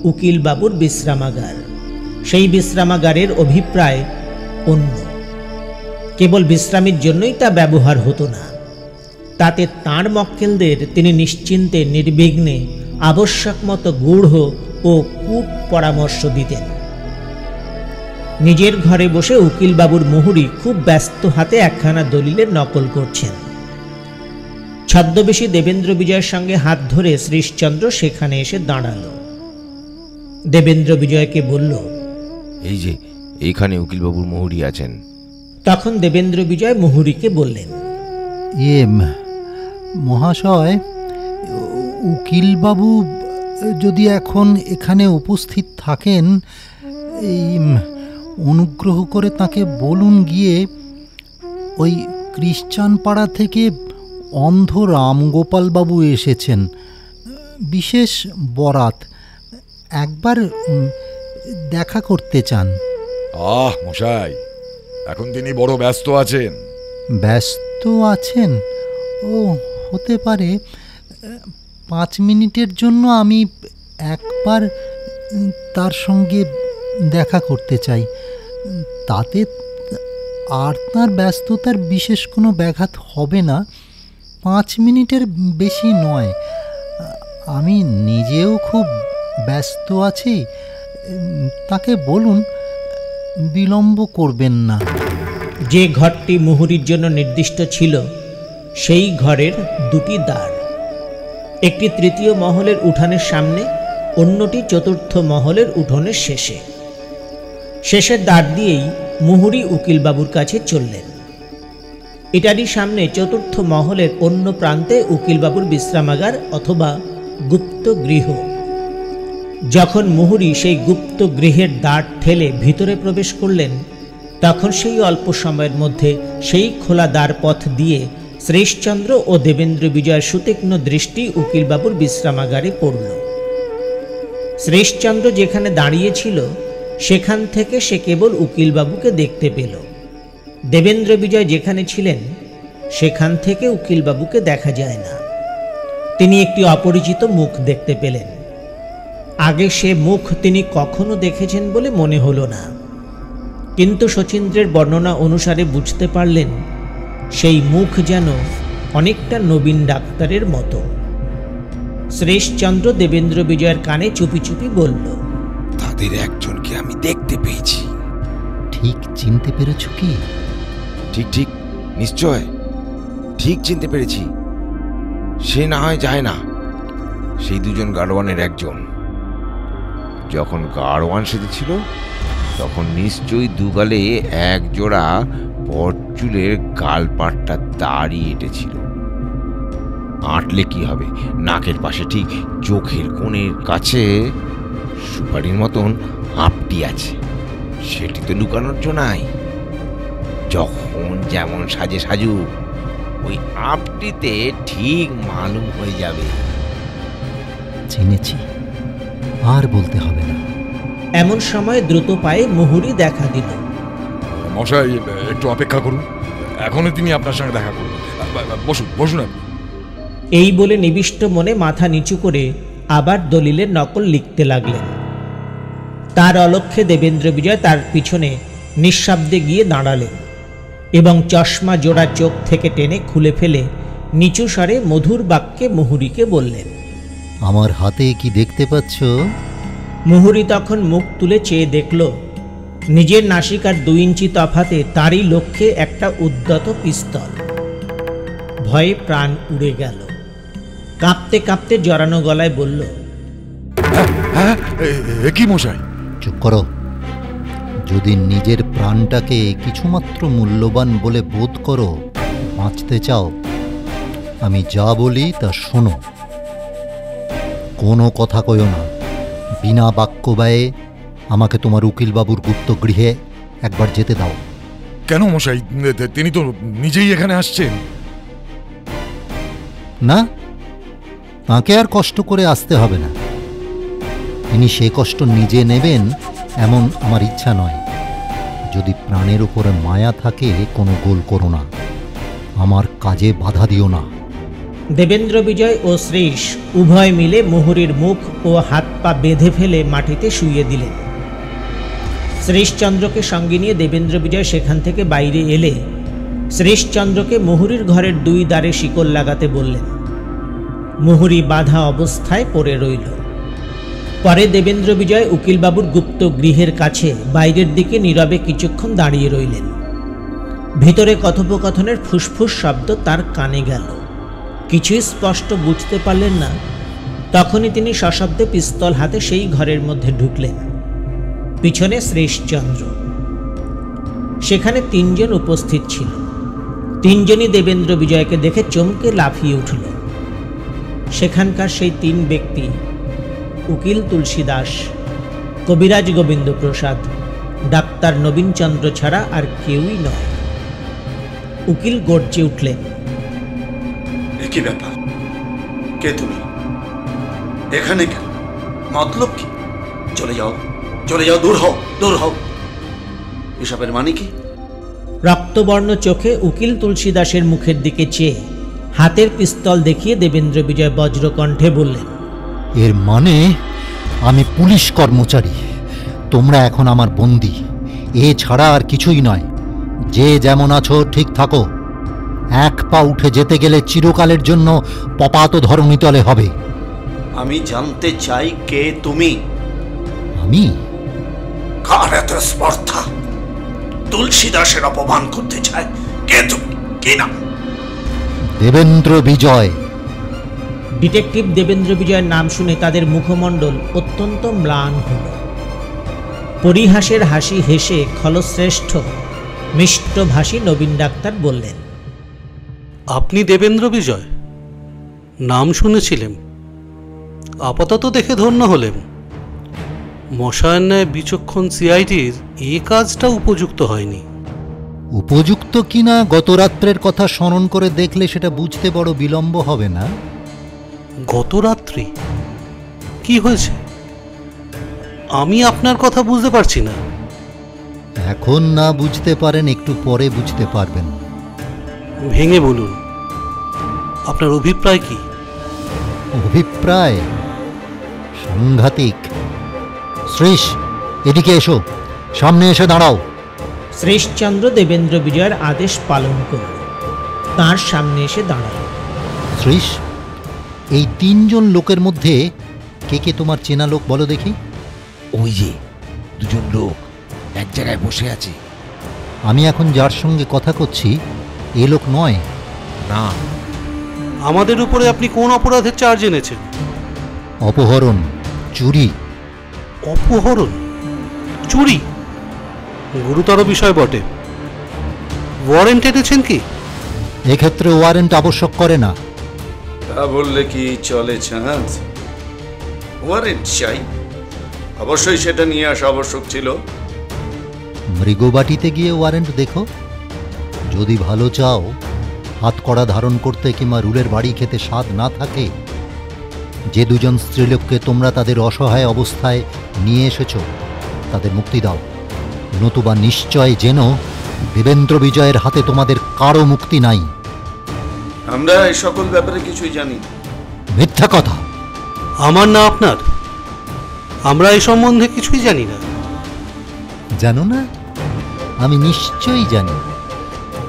উকিলবাবুর বিশ্রামাগার। সেই বিশ্রামাগারের অভিপ্রায় অন্য, কেবল বিশ্রামের জন্যই তা ব্যবহার হতো না। তাতে তাঁর মক্কেলদের তিনি নিশ্চিন্তে নির্বিঘ্নে আবশ্যক মতো গূঢ় ও কূট পরামর্শ দিতেন। নিজের ঘরে বসে উকিলবাবুর মুহুরি খুব ব্যস্ত হাতে একখানা দলিলের নকল করছেন। ছদ্মবেশী দেবেন্দ্র বিজয়ের সঙ্গে হাত ধরে শ্রীশচন্দ্র সেখানে এসে দাঁড়াল। দেবেন্দ্র বিজয়কে বলল, এই যে এইখানে উকিলবাবুর মুহুরি আছেন। তখন দেবেন্দ্র বিজয় মুহুরিকে বললেন, মহাশয়, উকিলবাবু যদি এখন এখানে উপস্থিত থাকেন, এই অনুগ্রহ করে তাকে বলুন গিয়ে ওই খ্রিশ্চান পাড়া থেকে অন্ধ রামগোপালবাবু এসেছেন, বিশেষ বরাত, একবার দেখা করতে চান। মশাই, এখন তিনি বড় ব্যস্ত আছেন। ব্যস্ত আছেন? ও, হতে পারে। 5 মিনিটের জন্য আমি একবার তার সঙ্গে দেখা করতে চাই। তাতে আর তাঁর ব্যস্ততার বিশেষ কোনো ব্যাঘাত হবে না। 5 মিনিটের বেশি নয়। আমি নিজেও খুব ব্যস্ত আছি। তাকে বলুন বিলম্ব করবেন না। যে ঘরটি মুহুরির জন্য নির্দিষ্ট ছিল, সেই ঘরের 2টি দ্বার, একটি 3য় মহলের উঠানের সামনে, অন্যটি 4র্থ মহলের উঠোনের শেষে। শেষের দ্বার দিয়েই মুহুরি উকিলবাবুর কাছে চললেন। এটারই সামনে 4র্থ মহলের অন্য প্রান্তে উকিলবাবুর বিশ্রামাগার অথবা গুপ্ত গৃহ। যখন মুহুরি সেই গুপ্ত গৃহের দ্বার ঠেলে ভিতরে প্রবেশ করলেন, তখন সেই অল্প সময়ের মধ্যে সেই খোলা দ্বার পথ দিয়ে শ্রীশচন্দ্র ও দেবেন্দ্র বিজয়ের সুতীক্ষ্ণ দৃষ্টি উকিলবাবুর বিশ্রামাগারে পড়ল। শ্রীশচন্দ্র যেখানে দাঁড়িয়েছিল, সেখান থেকে সে কেবল উকিলবাবুকে দেখতে পেল। দেবেন্দ্র বিজয় যেখানে ছিলেন, সেখান থেকে উকিলবাবুকে দেখা যায় না। তিনি একটি অপরিচিত মুখ দেখতে পেলেন। আগে সে মুখ তিনি কখনো দেখেছেন বলে মনে হলো না, কিন্তু শচীন্দ্রের বর্ণনা অনুসারে বুঝতে পারলেন সেই মুখ যেন অনেকটা নবীন ডাক্তারের মতো। শ্রীশচন্দ্র দেবেন্দ্র বিজয়ের কানে চুপি চুপি বলল, তাদের একজনকে আমি দেখতে পেয়েছি। ঠিক চিনতে পেরেছ কি? ঠিক ঠিক, নিশ্চয় ঠিক চিনতে পেরেছি। সে না হয় যায় না, সেই 2জন গাড়োয়ানের একজন। যখন গাড়োয়ান সেজেছিল, তখন নিশ্চয়ই দুগালে এক জোড়া বটচুলের গালপাটটা দাঁড়িয়ে এঁটেছিল। আঁটলে কি হবে, নাকের পাশে ঠিক চোখের কোণের কাছে সুপারির মতন আপটি আছে, সেটি তো লুকানোর জন্য নাই। যখন যেমন সাজে সাজু, ওই আপটিতে ঠিক মালুম হয়ে যাবে। চিনেছি, আর বলতে হবে না। এমন সময় দ্রুত পায়ে মুহুরী দেখা দিল। মশাই, একটু অপেক্ষা করুন, এখনই তিনি আপনার সঙ্গে দেখা করুন। বসুন বসুন আপনি। এই বলে নিবিষ্ট মনে মাথা নিচু করে আবার দলিলের নকল লিখতে লাগলেন। তার অলক্ষ্যে দেবেন্দ্র বিজয় তার পিছনে নিঃশব্দে গিয়ে দাঁড়ালেন এবং চশমা জোড়া চোখ থেকে টেনে খুলে ফেলে নিচু স্বরে মধুর বাক্যে মুহুরীকে বললেন, আমার হাতে কি দেখতে পাচ্ছ? মুহুরী তখন মুখ তুলে চেয়ে দেখল নিজের নাসিকার 2 ইঞ্চি তফাতে তারই লক্ষ্যে একটা উদ্যত পিস্তল। ভয়ে প্রাণ উড়ে গেল। কাঁপতে কাঁপতে জড়ানো গলায় বলল, হ্যাঁ, কি মশাই? চুপ করো। যদি নিজের প্রাণটাকে কিছুমাত্র মূল্যবান বলে বোধ করো, বাঁচতে চাও, আমি যা বলি তা শোনো। কোনো কথা কইও না। বিনা বাক্য ব্যয়ে আমাকে তোমার উকিলবাবুর গুপ্ত গৃহে একবার যেতে দাও। কেন মশাই? তিনি তো নিজেই এখানে আসছেন। না, তাকে আর কষ্ট করে আসতে হবে না। তিনি সে কষ্ট নিজে নেবেন এমন আমার ইচ্ছা নয়। যদি প্রাণের উপরে মায়া থাকে, কোনো গোল করো না, আমার কাজে বাধা দিও না। দেবেন্দ্র বিজয় ও শ্রীশ উভয় মিলে মুহুরীর মুখ ও হাত পা বেঁধে ফেলে মাটিতে শুইয়ে দিলেন। শ্রীশচন্দ্রকে সঙ্গে নিয়ে দেবেন্দ্র বিজয় সেখান থেকে বাইরে এলে শ্রীশচন্দ্রকে মুহুরীর ঘরের 2 দ্বারে শিকল লাগাতে বললেন। মুহুরী বাধা অবস্থায় পড়ে রইল। পরে দেবেন্দ্র বিজয় উকিলবাবুর গুপ্ত গৃহের কাছে বাইরের দিকে নীরবে কিছুক্ষণ দাঁড়িয়ে রইলেন। ভিতরে কথোপকথনের ফুসফুস শব্দ তার কানে গেল। কিছুই স্পষ্ট বুঝতে পারলেন না। তখনই তিনি সশব্দে পিস্তল হাতে সেই ঘরের মধ্যে ঢুকলেন। পিছনে শ্রীশচন্দ্র। সেখানে 3 জন উপস্থিত ছিল। 3 জনই দেবেন্দ্র বিজয়কে দেখে চমকে লাফিয়ে উঠল। সেখানকার সেই 3 ব্যক্তি উকিল তুলসী দাস, কবিরাজ গোবিন্দ প্রসাদ, ডাক্তার নবীনচন্দ্র ছাড়া আর কেউই নয়। উকিল গর্জে উঠলেন, কি ব্যাপার? কে তুমি? এখানে কেন? মতলব কি? চলে যাও, চলে যাও, দূর হও, দূর হও। এসবের মানে কি? রক্তবর্ণ চোখে উকিল তুলসী দাসের মুখের দিকে চেয়ে হাতের পিস্তল দেখিয়ে দেবেন্দ্র বিজয় বজ্রকণ্ঠে বললেন, এর মানে আমি পুলিশ কর্মচারী, তোমরা এখন আমার বন্দী। এ ছাড়া আর কিছুই নয়। যে যেমন আছো ঠিক থাকো। 1 পা উঠে যেতে গেলে চিরকালের জন্য পপাত ধরণীতলে হবে। আমি জানতে চাই কে তুমি? আমি? কার এত স্পর্ধা? তুলসী দাসের অপমান করতে চায়? কে তুমি? কে নাম? দেবেন্দ্র বিজয়। ডিটেকটিভ দেবেন্দ্র বিজয়ের নাম শুনে তাদের মুখমণ্ডল অত্যন্ত ম্লান হল। পরিহাসের হাসি হেসে খলশ্রেষ্ঠ মিষ্টভাষী নবীন ডাক্তার বললেন, আপনি দেবেন্দ্র বিজয়? নাম শুনেছিলেন, আপাতত দেখে ধন্য হলেন। মশায়ের ন্যায় বিচক্ষণ সিআইডির এ কাজটা উপযুক্ত হয়নি। উপযুক্ত কিনা গত রাত্রের কথা স্মরণ করে দেখলে সেটা বুঝতে বড় বিলম্ব হবে না? গত রাত্রি কি হয়েছে? আমি আপনার কথা বুঝতে পারছি না। এখন না বুঝতে পারেন, একটু পরে বুঝতে পারবেন। ভেঙে বলুন, আপনার অভিপ্রায় কি? অভিপ্রায় সাংঘাতিক। শ্রীশ, এদিকে এসো, সামনে এসে দাঁড়াও। শ্রীশচন্দ্র দেবেন্দ্র বিজয়ের আদেশ পালন করল। তার সামনে এসে দাঁড়াল। শ্রীশ, এই 3 জন লোকের মধ্যে কে কে তোমার চেনা লোক বলো দেখি? ওই যে 2 জন লোক এক জায়গায় বসে আছে। আমি এখন যার সঙ্গে কথা করছি এ লোক নয়। না। আমাদের উপরে আপনি কোন অপরাধের চার্জ এনেছেন? অপহরণ, চুরি। অপহরণ, চুরি? গুরুতর বিষয় বটে। ওয়ারেন্ট এনেছেন কি? এক্ষেত্রে ওয়ারেন্ট আবশ্যক করে না। তা বললে কি চলে চাঁদ? ওয়ারেন্ট চাই, অবশ্যই সেটা নিয়ে আসা আবশ্যক ছিল। মৃগবাটিতে গিয়ে ওয়ারেন্ট দেখো। যদি ভালো চাও, হাতকড়া ধারণ করতে কিংবা রুলের বাড়ি খেতে স্বাদ না থাকে, যে দুজন স্ত্রীলোককে তোমরা তাদের অসহায় অবস্থায় নিয়ে এসেছ তাদের মুক্তি দাও, নতুবা নিশ্চয় যেন দেবেন্দ্র বিজয়ের হাতে তোমাদের কারো মুক্তি নাই। আমরা এই সকল ব্যাপারে কিছুই জানি না। মিথ্যা কথা। আমার না আপনার? আমরা এই সম্বন্ধে কিছুই জানি না। জানো না? আমি নিশ্চয়ই জানি।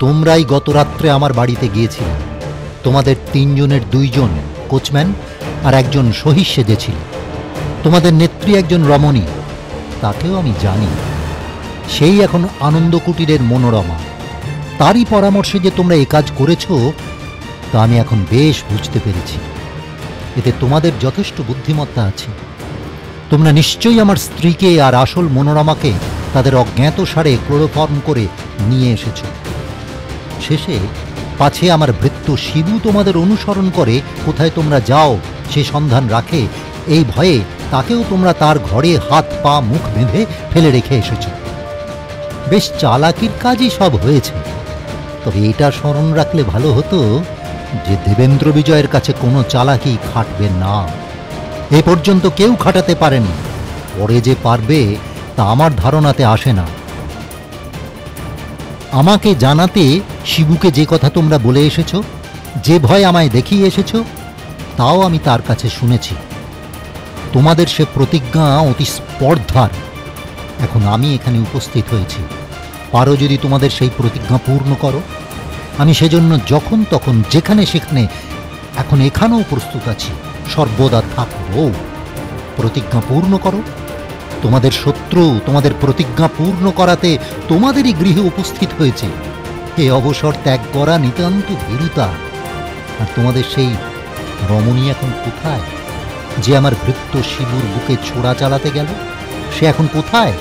তোমরাই গত রাত্রে আমার বাড়িতে গিয়েছিলে। তোমাদের 3 জনের 2 জন কোচম্যান আর একজন সহিস সেজেছিল। তোমাদের নেত্রী একজন রমণী, তাকেও আমি জানি। সেই এখন আনন্দ কুটিরের মনোরমা। তারই পরামর্শে যে তোমরা এ কাজ করেছ তা আমি এখন বেশ বুঝতে পেরেছি। এতে তোমাদের যথেষ্ট বুদ্ধিমত্তা আছে। তোমরা নিশ্চয়ই আমার স্ত্রীকে আর আসল মনোরমাকে তাদের অজ্ঞাত সারে ক্লোরোফর্ম করে নিয়ে এসেছ। শেষে পাছে আমার ভৃত্য শিবু তোমাদের অনুসরণ করে কোথায় তোমরা যাও সে সন্ধান রাখে, এই ভয়ে তাকেও তোমরা তার ঘরে হাত পা মুখ বেঁধে ফেলে রেখে এসেছ। বেশ চালাকির কাজই সব হয়েছে। তবে এটা স্মরণ রাখলে ভালো হতো যে দেবেন্দ্র বিজয়ের কাছে কোনো চালাকি খাটবে না। এ পর্যন্ত কেউ খাটাতে পারেনি, পরে যে পারবে তা আমার ধারণাতে আসে না। আমাকে জানাতে শিবুকে যে কথা তোমরা বলে এসেছ, যে ভয় আমায় দেখিয়ে এসেছ, তাও আমি তার কাছে শুনেছি। তোমাদের সে প্রতিজ্ঞা অতি স্পর্ধার। এখন আমি এখানে উপস্থিত হয়েছি। পারো যদি তোমাদের সেই প্রতিজ্ঞা পূর্ণ করো, আমি সেজন্য যখন তখন যেখানে সেখানে এখন এখানেও প্রস্তুত আছি, সর্বদা থাকবো। প্রতিজ্ঞা পূর্ণ করো। তোমাদের শত্রু তোমাদের প্রতিজ্ঞা পূর্ণ করাতে তোমাদেরই গৃহে উপস্থিত হয়েছে। এ অবসর ত্যাগ করা নিতান্ত ভীরুতা। আর তোমাদের সেই রমণী এখন কোথায়, যে আমার ভৃত্য শিবুর বুকে ছোড়া চালাতে গেল? সে এখন কোথায়?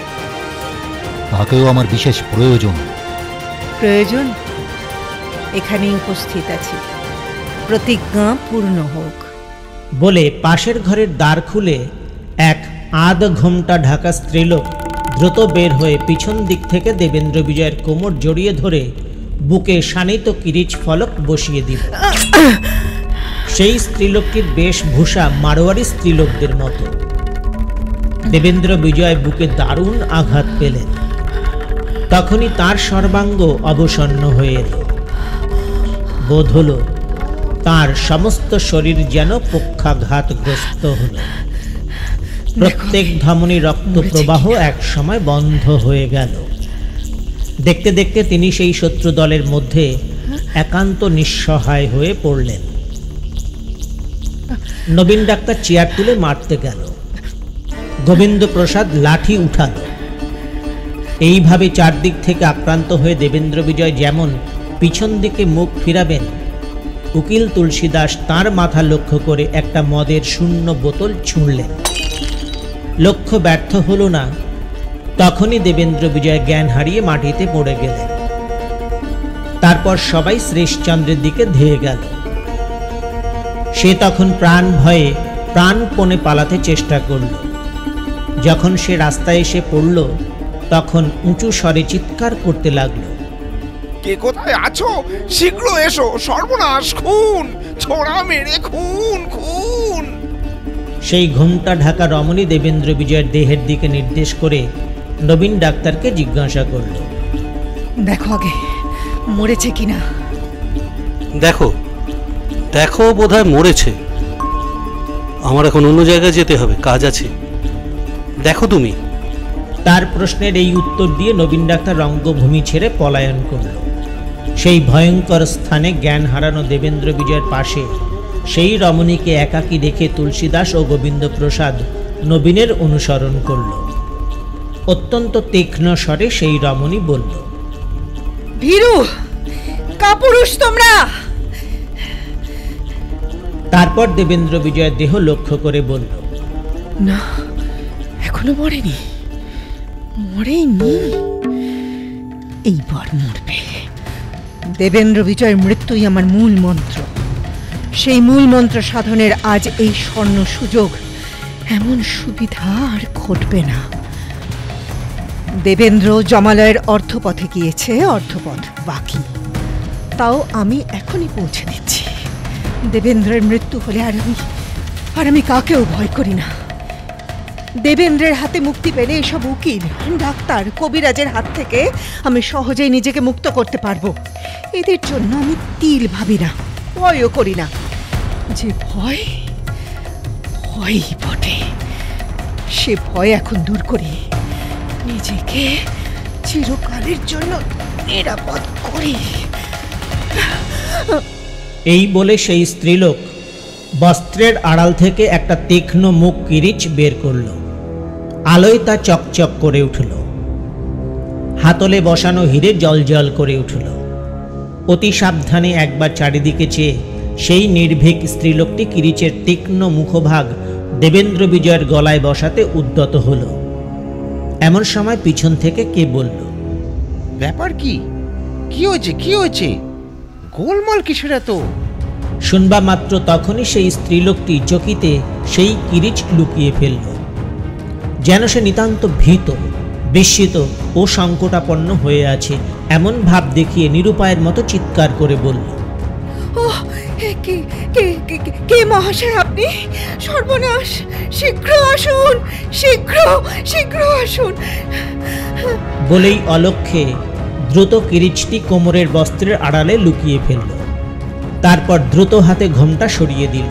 তাকেও আমার বিশেষ প্রয়োজন। প্রয়োজন? এখানেই উপস্থিত আছি। প্রতিজ্ঞা পূর্ণ হোক। বলে পাশের ঘরের দ্বার খুলে এক আধ ঘোমটা ঢাকা স্ত্রীলোক দ্রুত বের হয়ে পিছন দিক থেকে দেবেন্দ্র বিজয়ের কোমর জড়িয়ে ধরে বুকে শানিত কিরিচ ফলক বসিয়ে দিল। সেই স্ত্রীলোকটির বেশভূষা মারোয়ারি স্ত্রীলোকদের মতো। দেবেন্দ্র বিজয় বুকে দারুণ আঘাত পেলেন। তখনই তার সর্বাঙ্গ অবসন্ন হয়ে এল। বোধ হল তার সমস্ত শরীর যেন পক্ষাঘাতগ্রস্ত হল। প্রত্যেক ধমনী রক্ত প্রবাহ এক সময় বন্ধ হয়ে গেল। দেখতে দেখতে তিনি সেই শত্রু দলের মধ্যে একান্ত নিঃসহায় হয়ে পড়লেন। নবীন ডাক্তার চেয়ার তুলে মারতে গেল। গোবিন্দ প্রসাদ লাঠি উঠাল। এইভাবে চারদিক থেকে আক্রান্ত হয়ে দেবেন্দ্র বিজয় যেমন পিছন দিকে মুখ ফিরাবেন, উকিল তুলসীদাস তার মাথা লক্ষ্য করে একটা মদের শূন্য বোতল ছুঁড়লেন। লক্ষ্য ব্যর্থ হল না। তখনই দেবেন্দ্র বিজয় জ্ঞান হারিয়ে মাটিতে পড়ে গেলেন। তারপর সবাই শ্রেষ্ঠচন্দ্রের দিকে ধেয়ে গেল। সে তখন প্রাণ ভয়ে প্রাণপণে পালাতে চেষ্টা করল। যখন সে রাস্তায় এসে পড়ল, তখন উঁচু স্বরে চিৎকার করতে লাগলো, কে কোথায় আছো? শীঘ্র এসো, সর্বনাশ, খুন, ছোড়া মেরে খুন, খুন। সেই ঘোমটা ঢাকা রমণী দেবেন্দ্র বিজয়ের দেহের দিকে নির্দেশ করে নবীন ডাক্তারকে জিজ্ঞাসা করল, দেখো আগে মরেছে কিনা। দেখো দেখো, বোধহয় মরেছে। আমার এখন অন্য জায়গায় যেতে হবে, কাজ আছে। দেখো তুমি। তার প্রশ্নের এই উত্তর দিয়ে নবীন ডাক্তার রঙ্গভূমি ছেড়ে পলায়ন করল। সেই ভয়ঙ্কর স্থানে জ্ঞান হারানো দেবেন্দ্র বিজয়ের পাশে সেই রমণীকে একাকী দেখে তুলসীদাস ও গোবিন্দ প্রসাদ নবীনের অনুসরণ করল। অত্যন্ত তীক্ষ্ণ স্বরে সেই রমণী বলল, ভীরু, কাপুরুষ তোমরা। তারপর দেবেন্দ্র বিজয়ের দেহ লক্ষ্য করে বলল, না, এখনো মরেনি, মরেনি। এইবার মরবে। দেবেন্দ্র বিজয়ের মৃত্যুই আমার মূল মন্ত্র। সেই মূল মন্ত্র সাধনের আজ এই স্বর্ণ সুযোগ। এমন সুবিধা আর ঘটবে না। দেবেন্দ্র জমালয়ের অর্থপথে গিয়েছে, অর্থপথ বাকি। তাও আমি এখনই পৌঁছে দিচ্ছি। দেবেন্দ্রের মৃত্যু হলে আর আমি কাকেও ভয় করি না। দেবেন্দ্রের হাতে মুক্তি পেলে এসব উকিল, ডাক্তার, কবিরাজের হাত থেকে আমি সহজেই নিজেকে মুক্ত করতে পারবো। এদের জন্য আমি তিল ভাবি না, ভয়ও করি না। যে ভয় ভয়ই বটে, সে ভয় এখন দূর করি, নিজেকে চিরকালের জন্য নিরাপদ করি। এই বলে সেই স্ত্রীলোক বস্ত্রের আড়াল থেকে একটা তীক্ষ্ণ মুখ কিরিচ বের করল। আলোয় তা চকচক করে উঠল। হাতলে বসানো হিরে জলজল করে উঠল। অতি সাবধানে একবার চারিদিকে চেয়ে সেই নির্ভীক স্ত্রীলোকটি কিরিচের তীক্ষ্ণ মুখভাগ দেবেন্দ্র বিজয়ের গলায় বসাতে উদ্যত হল। এমন সময় পিছন থেকে কে বলল, ব্যাপার কি? কি হয়েছে? কি হয়েছে? গোলমাল কিসের এত? শুনবা মাত্র তখনই সেই স্ত্রীলোকটি চকিতে সেই কিরিচ লুকিয়ে ফেলল। যেন সে নিতান্ত ভীত, বিস্মিত ও সংকটাপন্ন হয়ে আছে এমন ভাব দেখিয়ে নিরুপায়ের মতো চিৎকার করে বলল, ওহ, কে মহাশয় আপনি? সর্বনাশ! শীঘ্র আসুন, শীঘ্র আসুন। বলেই অলক্ষ্যে দ্রুত কিরিচটি কোমরের বস্ত্রের আড়ালে লুকিয়ে ফেলল। তারপর দ্রুত হাতে ঘোমটা সরিয়ে দিল।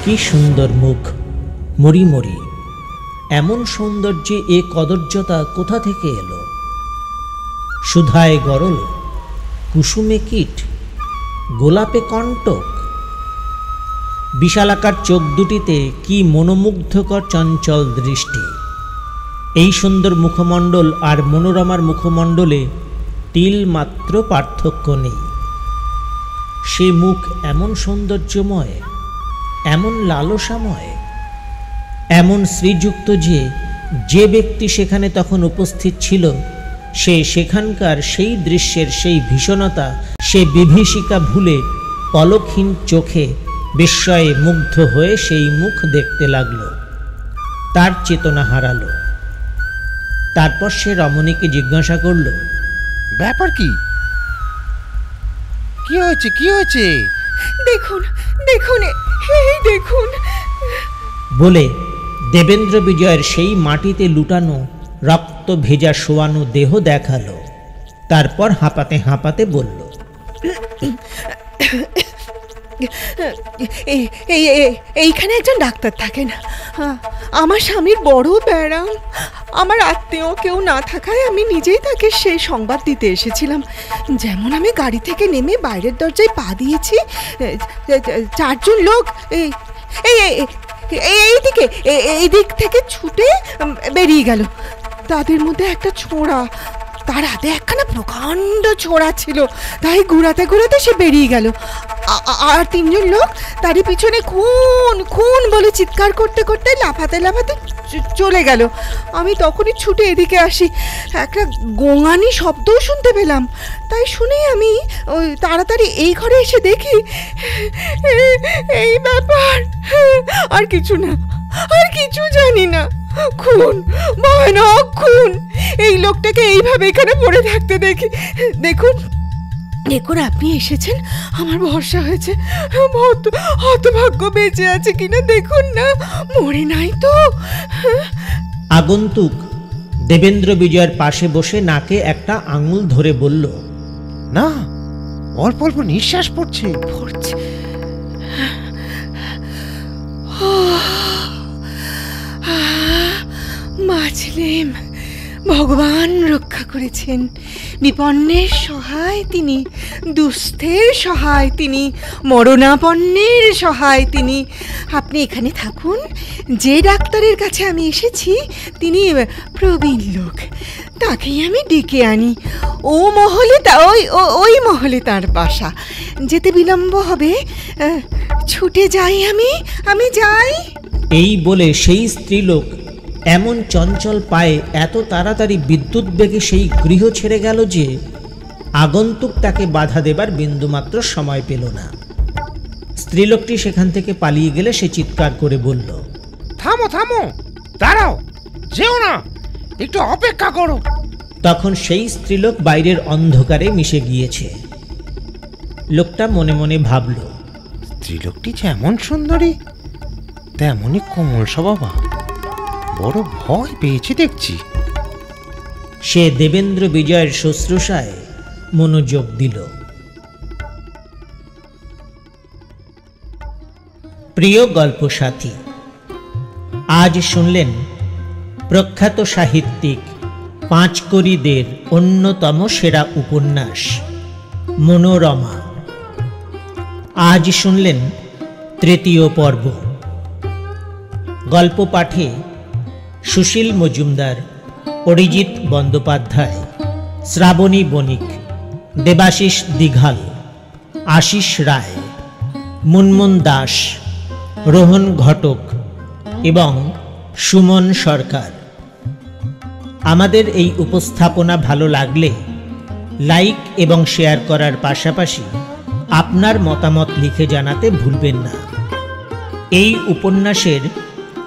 কি সুন্দর মুখ, মরি মরি। এমন সৌন্দর্যে এ কদর্যতা কোথা থেকে এলো? সুধায় গরল, কুসুমে কীট, গোলাপে কণ্টক। বিশালাকার চোখ দুটিতে কি মনোমুগ্ধকর চঞ্চল দৃষ্টি। এই সুন্দর মুখমণ্ডল আর মনোরমার মুখমণ্ডলে তিল মাত্র পার্থক্য নেই। সে মুখ এমন সৌন্দর্যময়, এমন লালসাময়, এমন শ্রীযুক্ত যে ব্যক্তি সেখানে তখন উপস্থিত ছিল সে সেখানকার সেই দৃশ্যের সেই ভীষণতা, সে বিভীষিকা ভুলে পলকহীন চোখে বিস্ময়ে মুগ্ধ হয়ে সেই মুখ দেখতে লাগল। তার চেতনা হারালো। তারপর সে রমণীকে জিজ্ঞাসা করল, ব্যাপার কি? কি হয়েছে? কি হয়েছে? দেখুন, দেখুন, এই দেখুন। বলে দেবেন্দ্র বিজয়ের সেই মাটিতে লুটানো রক্ত ভেজা শোয়ানো দেহ দেখালো। তারপর হাঁপাতে হাঁপাতে বলল, এইখানে একজন ডাক্তার থাকেন। আমার স্বামীর বড় ব্যারাম। আমার আত্মীয় কেউ না থাকায় আমি নিজেই তাকে সেই সংবাদ দিতে এসেছিলাম। যেমন আমি গাড়ি থেকে নেমে বাইরের দরজায় পা দিয়েছি, চারজন লোক এই দিক থেকে ছুটে বেরিয়ে গেল। তাদের মধ্যে একটা ছোঁড়া, তার হাতে একখানা প্রকাণ্ড ছোঁড়া ছিল। তাই ঘুরাতে ঘুরাতে সে বেরিয়ে গেল। আর তিনজন লোক তারই পিছনে খুন খুন বলে চিৎকার করতে করতে লাফাতে লাফাতে চলে গেল। আমি তখনই ছুটে এদিকে আসি। একটা গোঙানি শব্দও শুনতে পেলাম। তাই শুনেই আমি ওই তাড়াতাড়ি এই ঘরে এসে দেখি এই ব্যাপার। আর কিছু না, আর কিছু জানি না। খুন, ভয়ানক খুন। এই লোকটাকে এইভাবে এখানে পড়ে থাকতে দেখি। দেখুন, দেখুন, আপনি এসেছেন, আমার ভরসা হয়েছে। হতভাগ্য বেঁচে আছে কিনা দেখুন না, মরে নাই তো। আগন্তুক দেবেন্দ্র বিজয়ের পাশে বসে নাকে একটা আঙুল ধরে বলল, না, অল্প অল্প নিঃশ্বাস পড়ছে। বাঁচলেম, ভগবান রক্ষা করেছেন। বিপন্নের সহায় তিনি, দুস্থের সহায় তিনি, মরণাপন্নের সহায় তিনি। আপনি এখানে থাকুন। যে ডাক্তারের কাছে আমি এসেছি তিনি প্রবীণ লোক, তাকেই আমি ডেকে আনি। ওই মহলে তার বাসা। যেতে বিলম্ব হবে, ছুটে যাই আমি যাই। এই বলে সেই স্ত্রীলোক এমন চঞ্চল পায়ে এত তাড়াতাড়ি বিদ্যুৎ বেগে সেই গৃহ ছেড়ে গেল যে আগন্তুক তাকে বাধা দেবার বিন্দুমাত্র সময় পেল না। স্ত্রীলোকটি সেখান থেকে পালিয়ে গেলে সে চিৎকার করে বলল, থামো থামো, দাঁড়াও, যেও না, একটু অপেক্ষা করো। তখন সেই স্ত্রীলোক বাইরের অন্ধকারে মিশে গিয়েছে। লোকটা মনে মনে ভাবল, স্ত্রীলোকটি যেমন সুন্দরী তেমনই কোমল স্বভাবা, বড় ভয় পেয়েছে দেখছি। সে দেবেন্দ্র বিজয়ের শুশ্রূষায় মনোযোগ দিল। প্রিয় গল্প সাথী, আজ শুনলেন প্রখ্যাত সাহিত্যিক পাঁচকড়িদের অন্যতম সেরা উপন্যাস মনোরমা। আজ শুনলেন তৃতীয় পর্ব। গল্প পাঠে সুশীল মজুমদার, অরিজিৎ বন্দ্যোপাধ্যায়, শ্রাবণী বণিক, দেবাশিস দিঘাল, আশিস রায়, মুনমুন দাস, রোহন ঘটক এবং সুমন সরকার। আমাদের এই উপস্থাপনা ভালো লাগলে লাইক এবং শেয়ার করার পাশাপাশি আপনার মতামত লিখে জানাতে ভুলবেন না। এই উপন্যাসের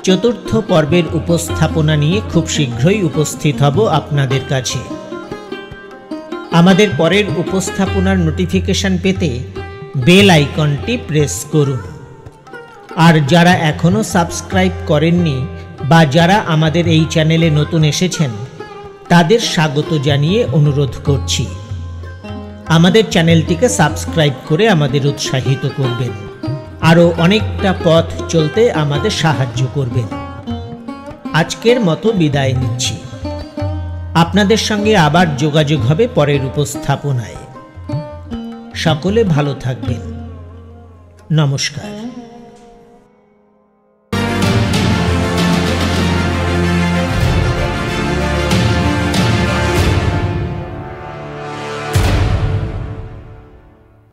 চতুর্থ পর্বের উপস্থাপনা নিয়ে খুব শীঘ্রই উপস্থিত হব আপনাদের কাছে। আমাদের পরের উপস্থাপনার নোটিফিকেশন পেতে বেল আইকনটি প্রেস করুন। আর যারা এখনও সাবস্ক্রাইব করেননি বা যারা আমাদের এই চ্যানেলে নতুন এসেছেন তাদের স্বাগত জানিয়ে অনুরোধ করছি, আমাদের চ্যানেলটিকে সাবস্ক্রাইব করে আমাদের উৎসাহিত করবেন, আরও অনেকটা পথ চলতে আমাদের সাহায্য করবেন। আজকের মতো বিদায় নিচ্ছি। আপনাদের সঙ্গে আবার যোগাযোগ হবে পরের উপস্থাপনায়। সকলে ভালো থাকবেন। নমস্কার।